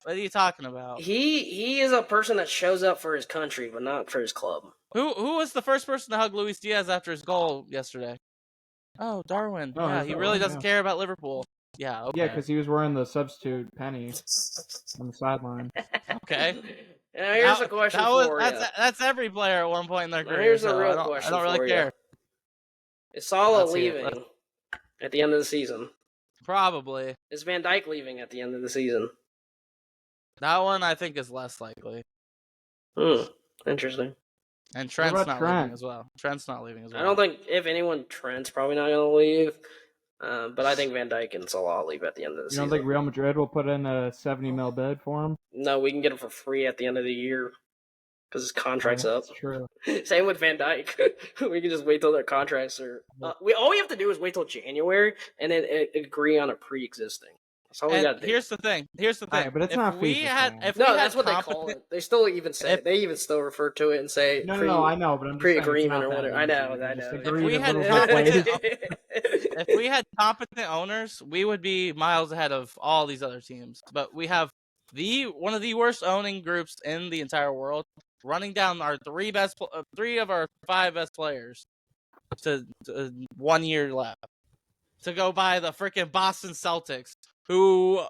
What are you talking about? He is a person that shows up for his country, but not for his club. Who was the first person to hug Luis Diaz after his goal yesterday? Oh, Darwin. Oh, yeah, he really doesn't care about Liverpool. Yeah, okay. Yeah, because he was wearing the substitute penny on the sideline. Okay. Now, here's a question for you. That's every player at one point in their career. Here's a real question. I don't really care. Is Salah leaving at the end of the season? Probably. Is Van Dijk leaving at the end of the season? That one I think is less likely. Interesting. And Trent's not leaving as well. Trent's not leaving as well. I don't think, if anyone, Trent's probably not going to leave. But I think Van Dijk and Salah leave at the end of the season. You don't think Real Madrid will put in a 70 mil bid for him? No, we can get him for free at the end of the year because his contract's up. That's true. Same with Van Dijk. We can just wait till their contracts are. All we have to do is wait till January and then agree on a pre-existing. That's all we got to do. Here's the thing. Right, but it's not FIFA. That's what they call it. They still even say it. They even still refer to it and say no, I know, but I'm just pre-agreement or whatever. I know. If we had competent owners, we would be miles ahead of all these other teams. But we have one of the worst owning groups in the entire world, running down our three of our 5 best players to 1 year left to go buy the freaking Boston Celtics, who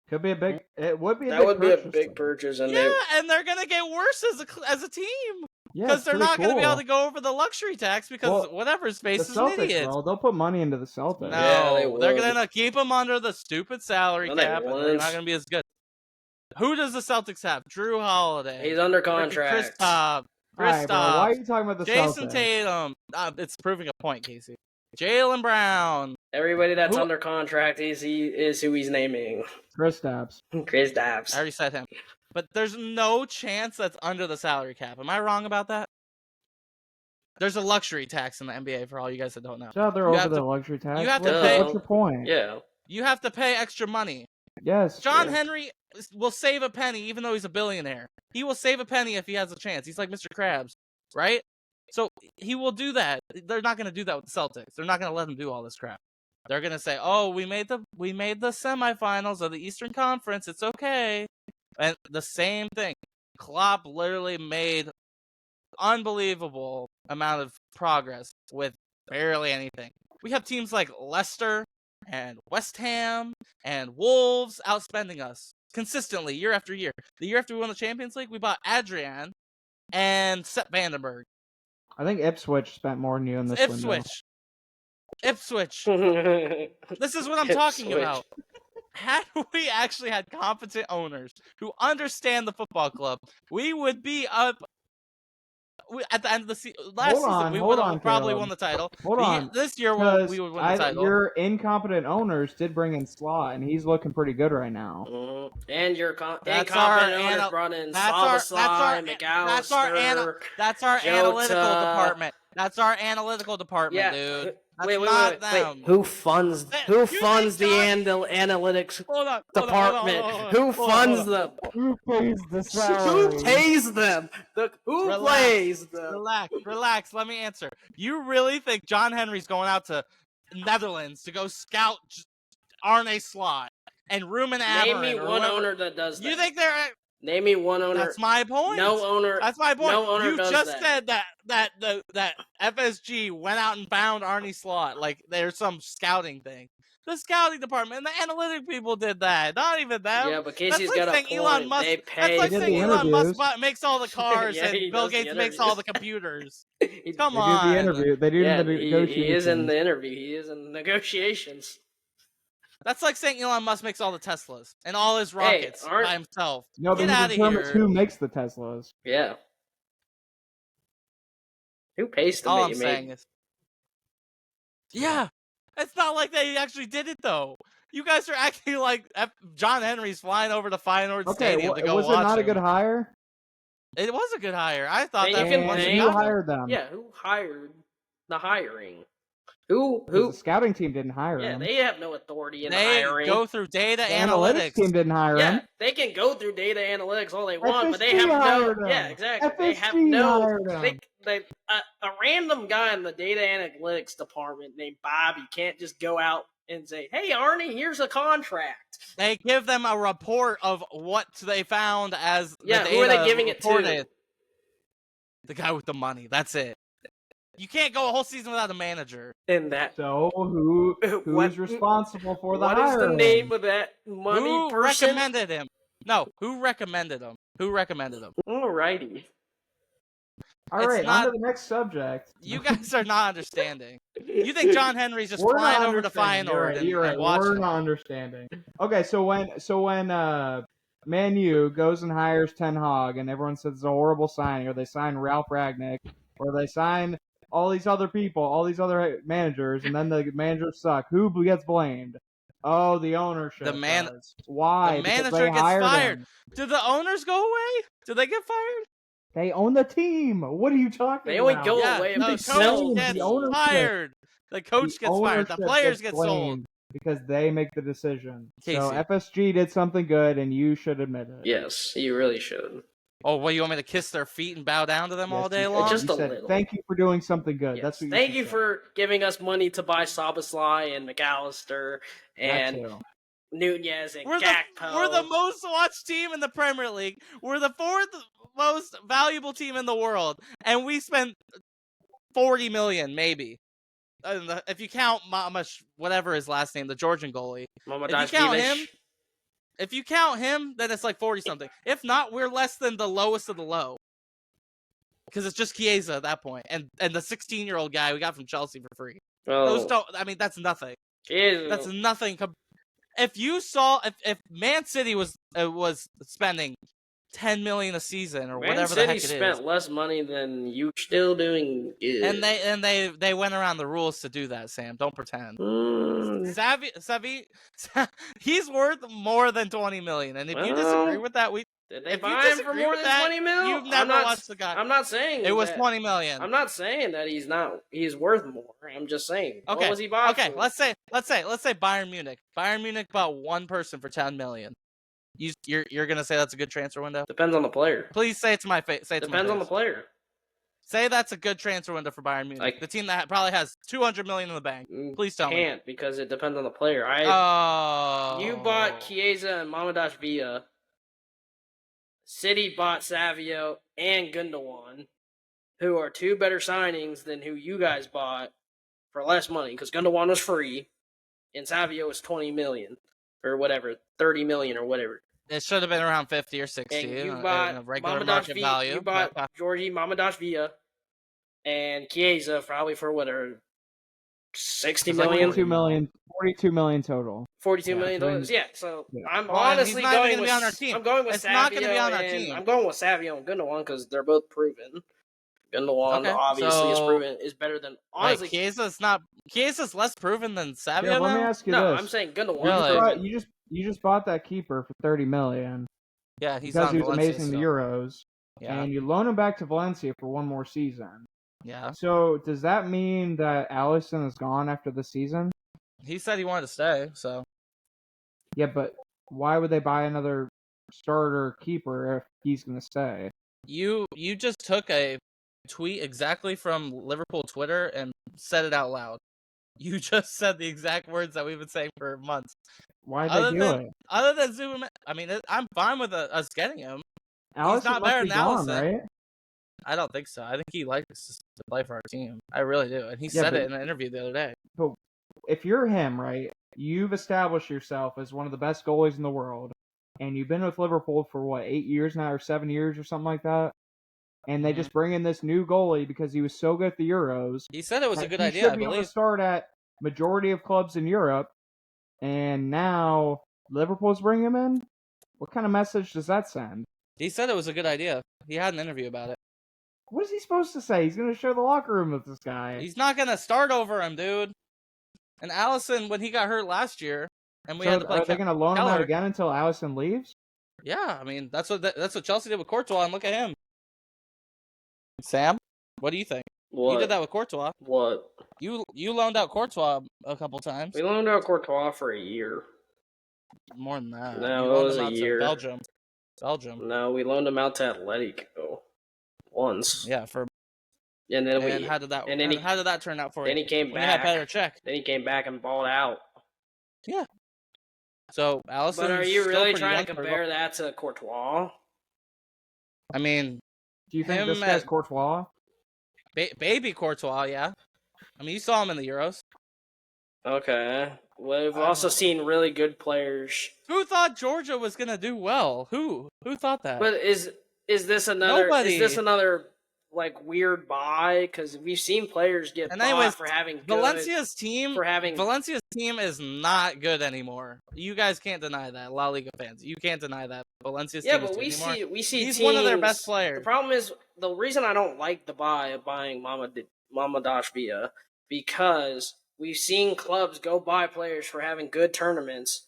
could be a big. It would be. That would be a big purchase, and and they're gonna get worse as a team. Because they're not going to be able to go over the luxury tax because whatever space is an idiot. Bro, they'll put money into the Celtics. No, they're going to keep them under the stupid salary cap, and they're not going to be as good. Who does the Celtics have? Drew Holiday. He's under contract. Kristaps. Why are you talking about the Jason Celtics? Tatum. It's proving a point, Casey. Jaylen Brown. Everybody that's under contract is who he's naming. Kristaps. Kristaps. I already said him. But there's no chance that's under the salary cap. Am I wrong about that? There's a luxury tax in the NBA for all you guys that don't know. So they're over the luxury tax. You have to pay. What's your point? Yeah. You have to pay extra money. Yes. John Henry will save a penny even though he's a billionaire. He will save a penny if he has a chance. He's like Mr. Krabs, right? So he will do that. They're not going to do that with the Celtics. They're not going to let him do all this crap. They're going to say, "Oh, we made the semifinals of the Eastern Conference. It's okay." And the same thing. Klopp literally made unbelievable amount of progress with barely anything. We have teams like Leicester and West Ham and Wolves outspending us consistently year after year. The year after we won the Champions League, we bought Adrian and Sepp Vandenberg. I think Ipswich spent more than you in this window. Ipswich. This is what I'm talking about. Had we actually had competent owners who understand the football club, we would be up at the end of the season. Last season, we would have probably won the title. This year, we would win the title. Your incompetent owners did bring in Slot, and he's looking pretty good right now. And your incompetent owners brought in Salvasai, McAllister, That's our Jota. Analytical department. That's our analytical department, dude. Wait. Who funds the analytics department? Who funds them? Who pays the salary? Who pays them? Who plays them? Relax. Let me answer. You really think John Henry's going out to Netherlands to go scout Arne Slot and Ruben Amorim? Name me one owner that does that. You think they're Name me one owner. That's my point. No owner. That's my point. No owner You does just that. said that FSG went out and found Arnie Slot. Like there's some scouting thing. The scouting department and the analytic people did that. Not even them. Yeah, but That's Casey's like got a saying point. Elon Musk. They That's pay. like They did saying the Elon Musk interviews. makes all the cars Yeah, he and Bill does the Gates makes all the interviews. computers. He- Come They do on. the interview. They do yeah, the negotiations. he is in the interview. He is in negotiations. That's like saying Elon Musk makes all the Teslas and all his rockets aren't- by himself. No, but Get he out of determines here. who makes the Teslas. Yeah. Who pays to All make I'm saying is, yeah, it's not like they actually did it though. You guys are acting like John Henry's flying over to Feyenoord Okay, Stadium to go was watch it not a him. good hire? It was a good hire. I thought They that can once pay- you who got him, hired them? Yeah, who hired the hiring? Who? The scouting team didn't hire Yeah, him. they have no authority in they hiring. go through data The analytics team didn't hire Yeah, him. they can go through data analytics all they want, but they FSG have no. hired him. Yeah, exactly. They have FSG no. hired him. A random guy in the data analytics department named Bobby can't just go out and say, "Hey, Arnie, here's a contract." They give them a report of what they found as Yeah, the who are they data giving it to? reported. The guy with the money. That's it. You can't go a whole season without a manager. And that. So who's What- responsible for the What is the hiring? name of that money Who person? recommended him? No, who recommended him? Who recommended him? Alrighty. All It's right, not- on to the next subject. You guys are not understanding. You think John Henry's just We're not flying over to understanding. Feyenoord You're right. and watching? We're not understanding. Okay, so when Man U goes and hires Ten Hag, and everyone says it's a horrible signing, or they sign Ralph Ragnick, or they sign all these other people, all these other managers, and then the managers suck. Who gets blamed? Oh, the ownership. does. Why? The Because manager they gets hired fired. him. Did the owners go away? Did they get fired? They own the team. What are you talking They only about? go Yeah, away if the they coach sell. gets The ownership. fired. The coach gets fired. The ownership players gets get sold. blamed because they make the decision. Casey. So FSG did something good, and you should admit it. Yes, you really should. Oh, what, you want me to kiss their feet and bow down to them all Yes, day you long? Just You a said, little. thank you for doing something good. Yes. That's what you Thank should you say. for giving us money to buy Sabasly and McAllister That and too. Nunez and We're Gakpo. the most watched team in the Premier League. We're the fourth most valuable team in the world, and we spent 40 million maybe. If you count whatever his last name, the Georgian goalie. If you count him, then it's like 40 something. If not, we're less than the lowest of the low. Because it's just Chiesa at that point, and the 16-year-old guy we got from Chelsea for free. Those don't. I mean, that's nothing. That's nothing. If you saw, if Man City was spending 10 million a season or whatever the heck it is, spent less money than you still doing good. and they went around the rules to do that. Sam, don't pretend. Savi, he's worth more than 20 million, and if you disagree with that, did they if buy you him for disagree more with than that, 20 mil? You've never watched the guy. I'm not saying it was that, 20 million. I'm not saying that he's not. He's worth more. I'm just saying. Okay. What was he bought Okay. for? Let's say Bayern Munich. Bayern Munich bought one person for 10 million. You're gonna say that's a good transfer window? Depends on the player. Please say it to my face. Depends on the player. Say that's a good transfer window for Bayern Munich. The team that probably has 200 million in the bank. Please tell me. Can't, because it depends on the player. You bought Chiesa and Mamardashvili. City bought Savio and Gundogan, who are two better signings than who you guys bought for less money, because Gundogan was free and Savio was 20 million or whatever, 30 million or whatever. It should have been around 50 or 60. And you bought regular market value. You bought Georgie Mamardashvili and Chiesa probably for whatever, 60 million? 42 million total. 42 million dollars. Yeah, so Yeah. I'm Well, honestly he's not going even with gonna be on our team. I'm going with It's not Savio gonna be on our and team. I'm going with Savio and Gundogan because they're both proven. Gundogan Okay, obviously so- is better than honestly. Chiesa's less proven than Savio. Yeah, let me now? ask you No, this. I'm saying Gundogan. Really? You just bought that keeper for 30 million Yeah, he's because on he was Valencia amazing in the still. Euros, Yeah, and you loan him back to Valencia for one more season. yeah. So does that mean that Alisson is gone after the season? He said he wanted to stay, so Yeah, but why would they buy another starter keeper if he's going to stay? you just took a tweet exactly from Liverpool Twitter and said it out loud. You just said the exact words that we've been saying for months. Why'd they do it? Other than zoom him, I mean, I'm fine with us getting him. Allison not must better be than gone, Allison. right? I don't think so. I think he likes to play for our team. I really do, and he Yeah, said but- it in an interview the other day. But if you're him, right, you've established yourself as one of the best goalies in the world, and you've been with Liverpool for what, 8 years now, or 7 years, or something like that. And they just bring in this new goalie because he was so good at the Euros. He said it was a good idea. He should I be able to believe. start at majority of clubs in Europe, and now Liverpool's bringing him in. What kind of message does that send? He said it was a good idea. He had an interview about it. What is he supposed to say? He's going to share the locker room with this guy. He's not gonna start over him, dude. And Allison, when he got hurt last year, and we had to play. Are they going to loan him out again until Allison leaves? Yeah, I mean that's what Chelsea did with Courtois, and look at him. Sam, what do you think? What? You did that with Courtois. What? You loaned out Courtois a couple times. We loaned out Courtois for a year. More than that. No, You it loaned was him a out to year. Belgium. No, we loaned him out to Atletico once. Yeah, And then how did that? and then how did that turn out for you? Then he came when back. He had Petr Cech. Then he came back and balled out. Yeah. So Allison. But are you really trying to compare that to Courtois? I mean, do you think this guy's Courtois? Baby Courtois, yeah. I mean, you saw him in the Euros. Okay. Well, we've also seen really good players. Who thought Georgia was gonna do well? Who thought that? But is this another? Nobody. Is this another like weird buy? Because we've seen players get bought for having good, Valencia's team. Valencia's team is not good anymore. You guys can't deny that, La Liga fans. You can't deny that. Valencia's team. Yeah, but we see he's teams, one of their best players. The problem is the reason I don't like the buy of buying Mamadashvili because we've seen clubs go buy players for having good tournaments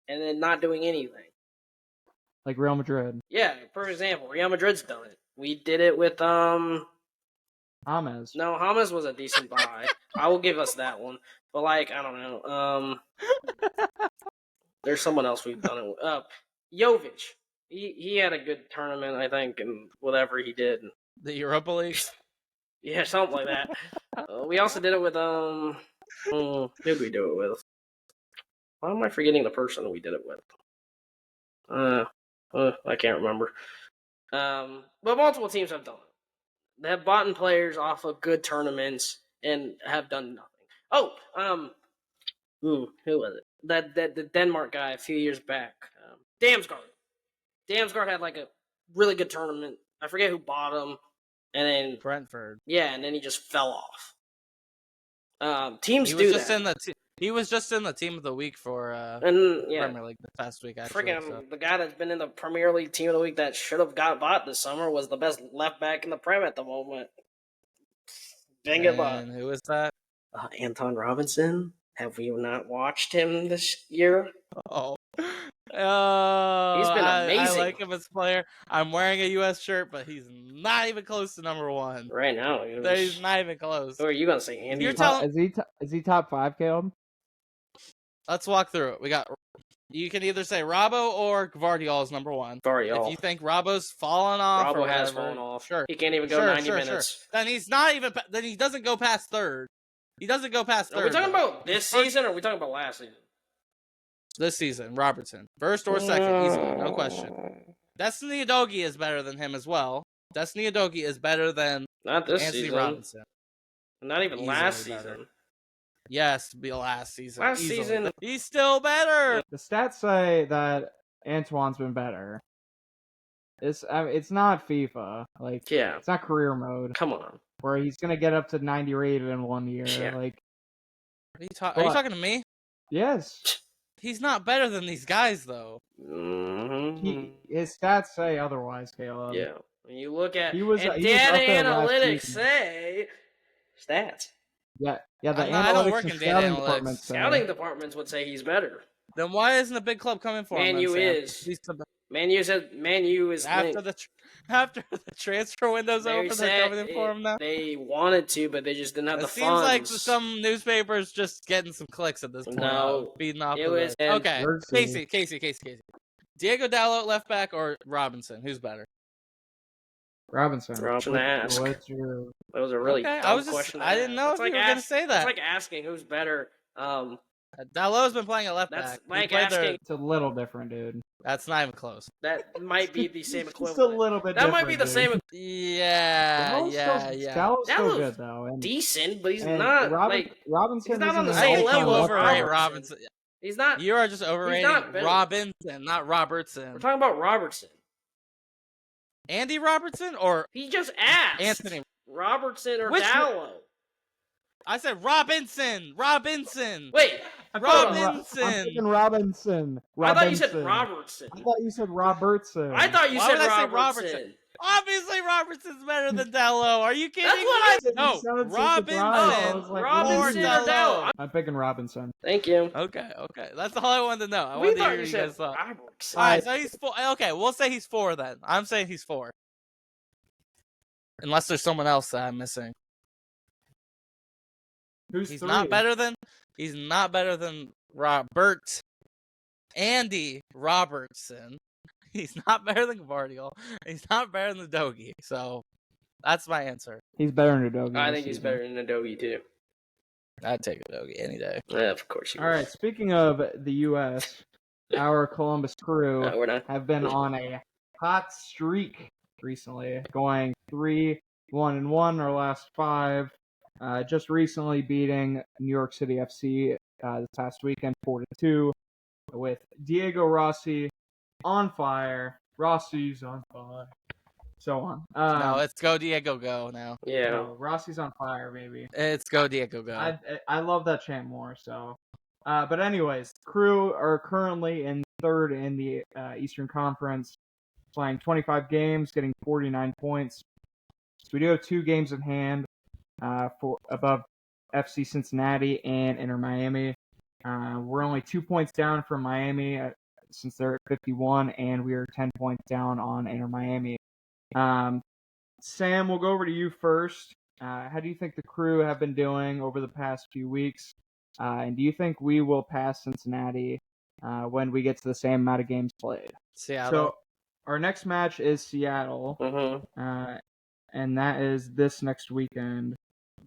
and then not doing anything. Like Real Madrid. Yeah, for example, Real Madrid's done it. We did it with James. No, James was a decent buy. I will give us that one. But like, I don't know. There's someone else we've done it with. Jovic. He had a good tournament, I think, and whatever he did. The Europa League. Yeah, something like that. We also did it with who did we do it with? Why am I forgetting the person we did it with? I can't remember. But multiple teams have done it. They have bought players off of good tournaments and have done nothing. Who was it? That the Denmark guy a few years back. Damsgaard. Damsgaard had like a really good tournament. I forget who bought him, and then Brentford. Yeah, and then he just fell off. Teams do that. He was just in the team of the week for Premier League this past week. Actually, the guy that's been in the Premier League team of the week that should have got bought this summer was the best left back in the Prem at the moment. Dang it, and who is that? Anton Robinson. Have we not watched him this year? Oh, he's been amazing. I like him as a player. I'm wearing a U.S. shirt, but he's not even close to number one right now. He's not even close. Who are you gonna say, Andy? Is he top 5, Caleb? Let's walk through it. You can either say Robbo or Gvardiol is number one. Gvardiol. If you think Robbo's fallen off, Robbo has fallen off. Sure, he can't even go 90 minutes. Sure. Then he's not even. Then he doesn't go past third. He doesn't go past third. Are we talking about this season, or are we talking about last season? This season, Robertson, first or second, easily, no question. Destiny Udogie is better than him as well. Destiny Udogie is better than not this Anthony season. Robinson. Not even last season. Yes, to be last season. Last season, he's still better. The stats say that Antoine's been better. It's not FIFA. Like, yeah, it's not career mode. Come on, where he's gonna get up to 90 rated in 1 year. Yeah. Like, are you talking to me? Yes. He's not better than these guys, though. Mm-hmm. His stats say otherwise, Caleb. Yeah. When you look at data analytics say stats. Yeah, the I don't work analytics in data analytics. Scouting departments would say he's better. Then why isn't a big club coming for him? Man U is after the transfer window's over. They're coming in for him now. They wanted to, but they just didn't have the funds. Seems like some newspapers just getting some clicks at this point. No, feeding off. Okay, Casey. Diego Dalot left back or Robinson? Who's better? Robinson. Robinson ask. What's your... That was a really Okay, dumb question. I didn't know if you were going to say that. It's like asking who's better. Dalot's been playing at left That's back. like asking. It's a little different, dude. That's not even close. That might be the same Just equivalent. a little bit That different, might be the dude. same. Yeah. Dalot's still good, though. And, Decent, but he's and not Robinson he's not isn't on the an I same think all-time you level. overrate Robertson. Robinson. He's not. You are just overrating not better. Robinson, not Robertson. We're talking about Robertson. Andy Robertson or He just asked Anthony? Robertson or Which Dalot. I said Robinson. Robinson. Wait, Robinson. I'm thinking Robinson. I thought you said Robertson. I thought you said Robertson. I thought you Why said would I say Robertson. Robertson? Obviously, Robertson's better than Dalot. Are you kidding That's what I me? said. No, You sounded so Robinson. surprised. I was like, Robinson or or Dalot. I'm picking Robinson. Thank you. Okay. That's all I wanted to know. I We wanted to thought hear you what you said guys thought. Robertson. All right, so he's 4. Okay, we'll say he's 4 then. I'm saying he's 4. Unless there's someone else that I'm missing. Who's He's 3? not better than Robert Andy Robertson. He's not better than Guardiola. He's not better than the Dogie. So that's my answer. He's better than Udogie. I this think he's season. better than Adobe too. I'd take a Dogie any day. Yeah, of course. All right. Speaking of the U.S., our Columbus Crew No, we're not. have been on a hot streak recently, going 3-1-1 our last 5. Just recently beating New York City FC this past weekend 4-2 with Diego Rossi on fire. Rossi's on fire. So on. No, it's go Diego go now. Yeah. no, Rossi's on fire, baby. It's go Diego go. I love that chant more. So, but anyways, Crew are currently in 3rd in the Eastern Conference, playing 25 games, getting 49 points. So we do have 2 games in hand for above FC Cincinnati and Inter Miami. We're only 2 points down from Miami since they're at 51, and we are 10 points down on Inter Miami. Sam, we'll go over to you first. How do you think the Crew have been doing over the past few weeks? And do you think we will pass Cincinnati when we get to the same amount of games played? Seattle. So our next match is Seattle, and that is this next weekend.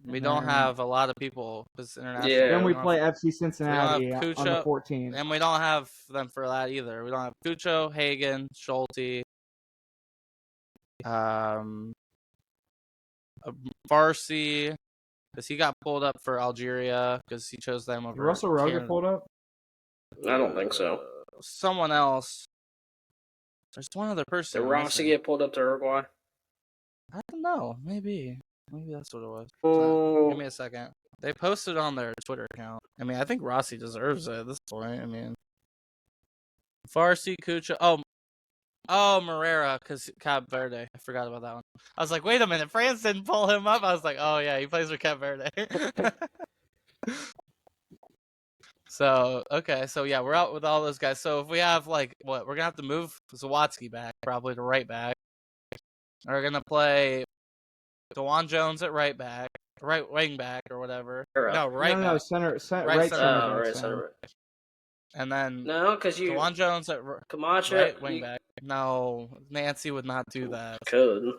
we don't have a lot of people because international. Yeah. Then we don't play have- FC Cincinnati have on Cucho, the 14th. and we don't have them for that either. We don't have Cucho, Hagen, Schulte, Farsi, because he got pulled up for Algeria because he chose them over Did Russell Rowe get Canada. pulled up? I don't think so. Someone else. There's one other person. Did I'm Rossi missing. get pulled up to Uruguay? I don't know. Maybe that's what it was. Oh. Give me a second. They posted on their Twitter account. I mean, I think Rossi deserves it at this point. I mean, Farsi, Kucha. Oh, Morera, because Cabo Verde. I forgot about that one. I was like, wait a minute. France didn't pull him up. I was like, oh, yeah, he plays for Cabo Verde. So, okay. So, yeah, we're out with all those guys. So, if we have, we're going to have to move Zawadzki back, probably to right back. We're going to play DeJuan Jones at right back, right wing back or whatever. No, right No, back. center, Right right center. center. Right back, center. And then No, because you DeJuan Jones at Camacho right wing back. No, Nancy would not do that. could.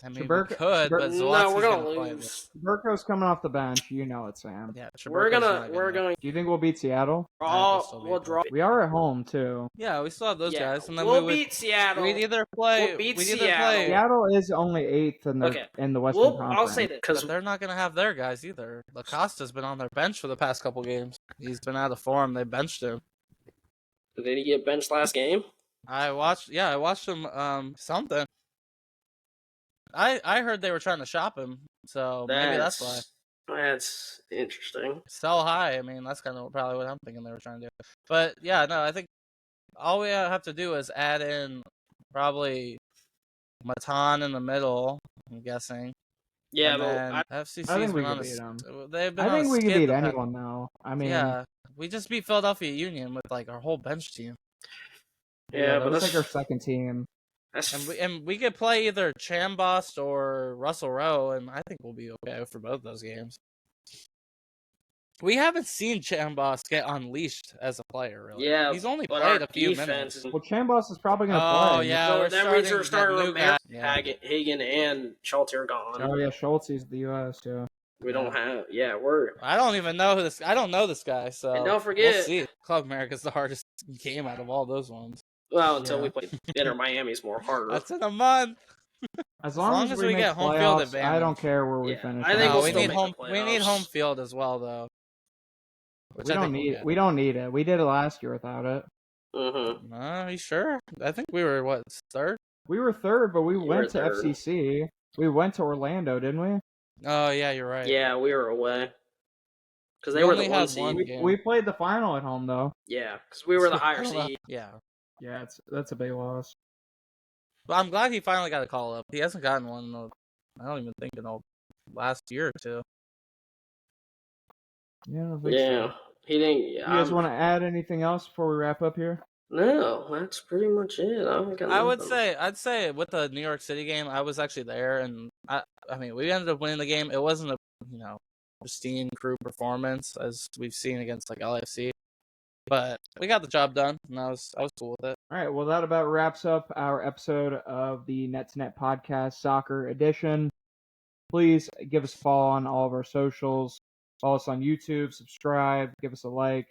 I mean, we Traberka- could, but Traber- No, Zawadzki's we're gonna gonna play lose. Burko's coming off the bench. You know it, Sam. Yeah, We're Traberka's not gonna gonna- Do you think we'll beat Seattle? we'll draw. We are at home, too. Yeah, we still have those Yeah, guys, and then we'll we would. beat Seattle. We'd either play. We'll beat we'd either Seattle. play. Seattle is only 8th in the in the Western Conference. I'll say that because But they're not gonna have their guys either. Lacosta's been on their bench for the past couple games. He's been out of form. They benched him. did he get benched last game? I watched him. Something. I heard they were trying to shop him, so maybe that's why. That's interesting. Sell high. I mean, that's kind of probably what I'm thinking they were trying to do. But yeah, no, I think all we have to do is add in probably Matan in the middle. I'm guessing. Yeah, And then but FCC's I think we been can on beat them. They've been I on think a we can skid beat the past- anyone, though. I mean, Yeah, we just beat Philadelphia Union with our whole bench team, yeah, but that's that's like our second team. that's and we could play either Chambost or Russell Rowe, and I think we'll be okay for both those games. We haven't seen Chambos get unleashed as a player, really. Yeah, he's only but played our a few defense minutes. is- Well, Chambos is probably going to Oh play. yeah, So we're that means we're starting starting that new with guy. Hagen and Schulte are gone. Oh yeah, Schultz is the U.S. Yeah. We don't have. Yeah, we're. I don't even know who this. I don't know this guy, so And don't forget- we'll see. Club America's the hardest game out of all those ones. Well, until Yeah. we play Inter Miami's more harder. That's in a month. As long as we get make home field playoffs, advantage. I don't care where we Yeah, finish. I think No, we'll we still need make home. the We need playoffs. home field as well, though. Which we I don't think we'll need. get. We don't need it. We did it last year without it. Mm-hmm. Are you sure? I think we were what, third? We were third, but we You went were to third. FCC. We went to Orlando, didn't we? Oh yeah, you're right. Yeah, we were away. Because We they were only the one had seed. one We, game. we played the final at home though. Yeah, because we were the I higher don't know. seed. Yeah. Yeah, that's a big loss. But I'm glad he finally got a call up. He hasn't gotten one. I don't even think in the last year or two. Yeah, I don't think Yeah, so. he didn't. You guys want to add anything else before we wrap up here? No, that's pretty much it. I'd say with the New York City game, I was actually there, and I mean, we ended up winning the game. It wasn't a pristine crew performance as we've seen against like LAFC, but we got the job done, and I was cool with it. All right, well, that about wraps up our episode of the Net to Net Podcast Soccer Edition. Please give us a follow on all of our socials. Follow us on YouTube, subscribe, give us a like.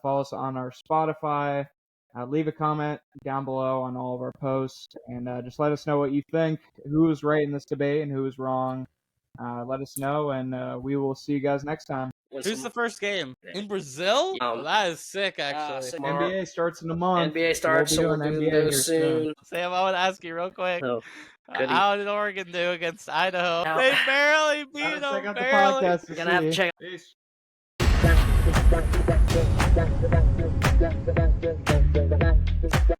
Follow us on our Spotify. Leave a comment down below on all of our posts, and just let us know what you think, who is right in this debate and who is wrong. Let us know, and we will see you guys next time. Who's the first game? In Brazil? That is sick, actually. sick. NBA starts in a month. NBA starts, so We'll we'll be do doing NBA here those soon. Sam, I want to ask you real quick. Oh, goody. How did Oregon do against Idaho? Now- They barely beat Check them. out the Barely. podcast to Gonna have to see. check. Peace.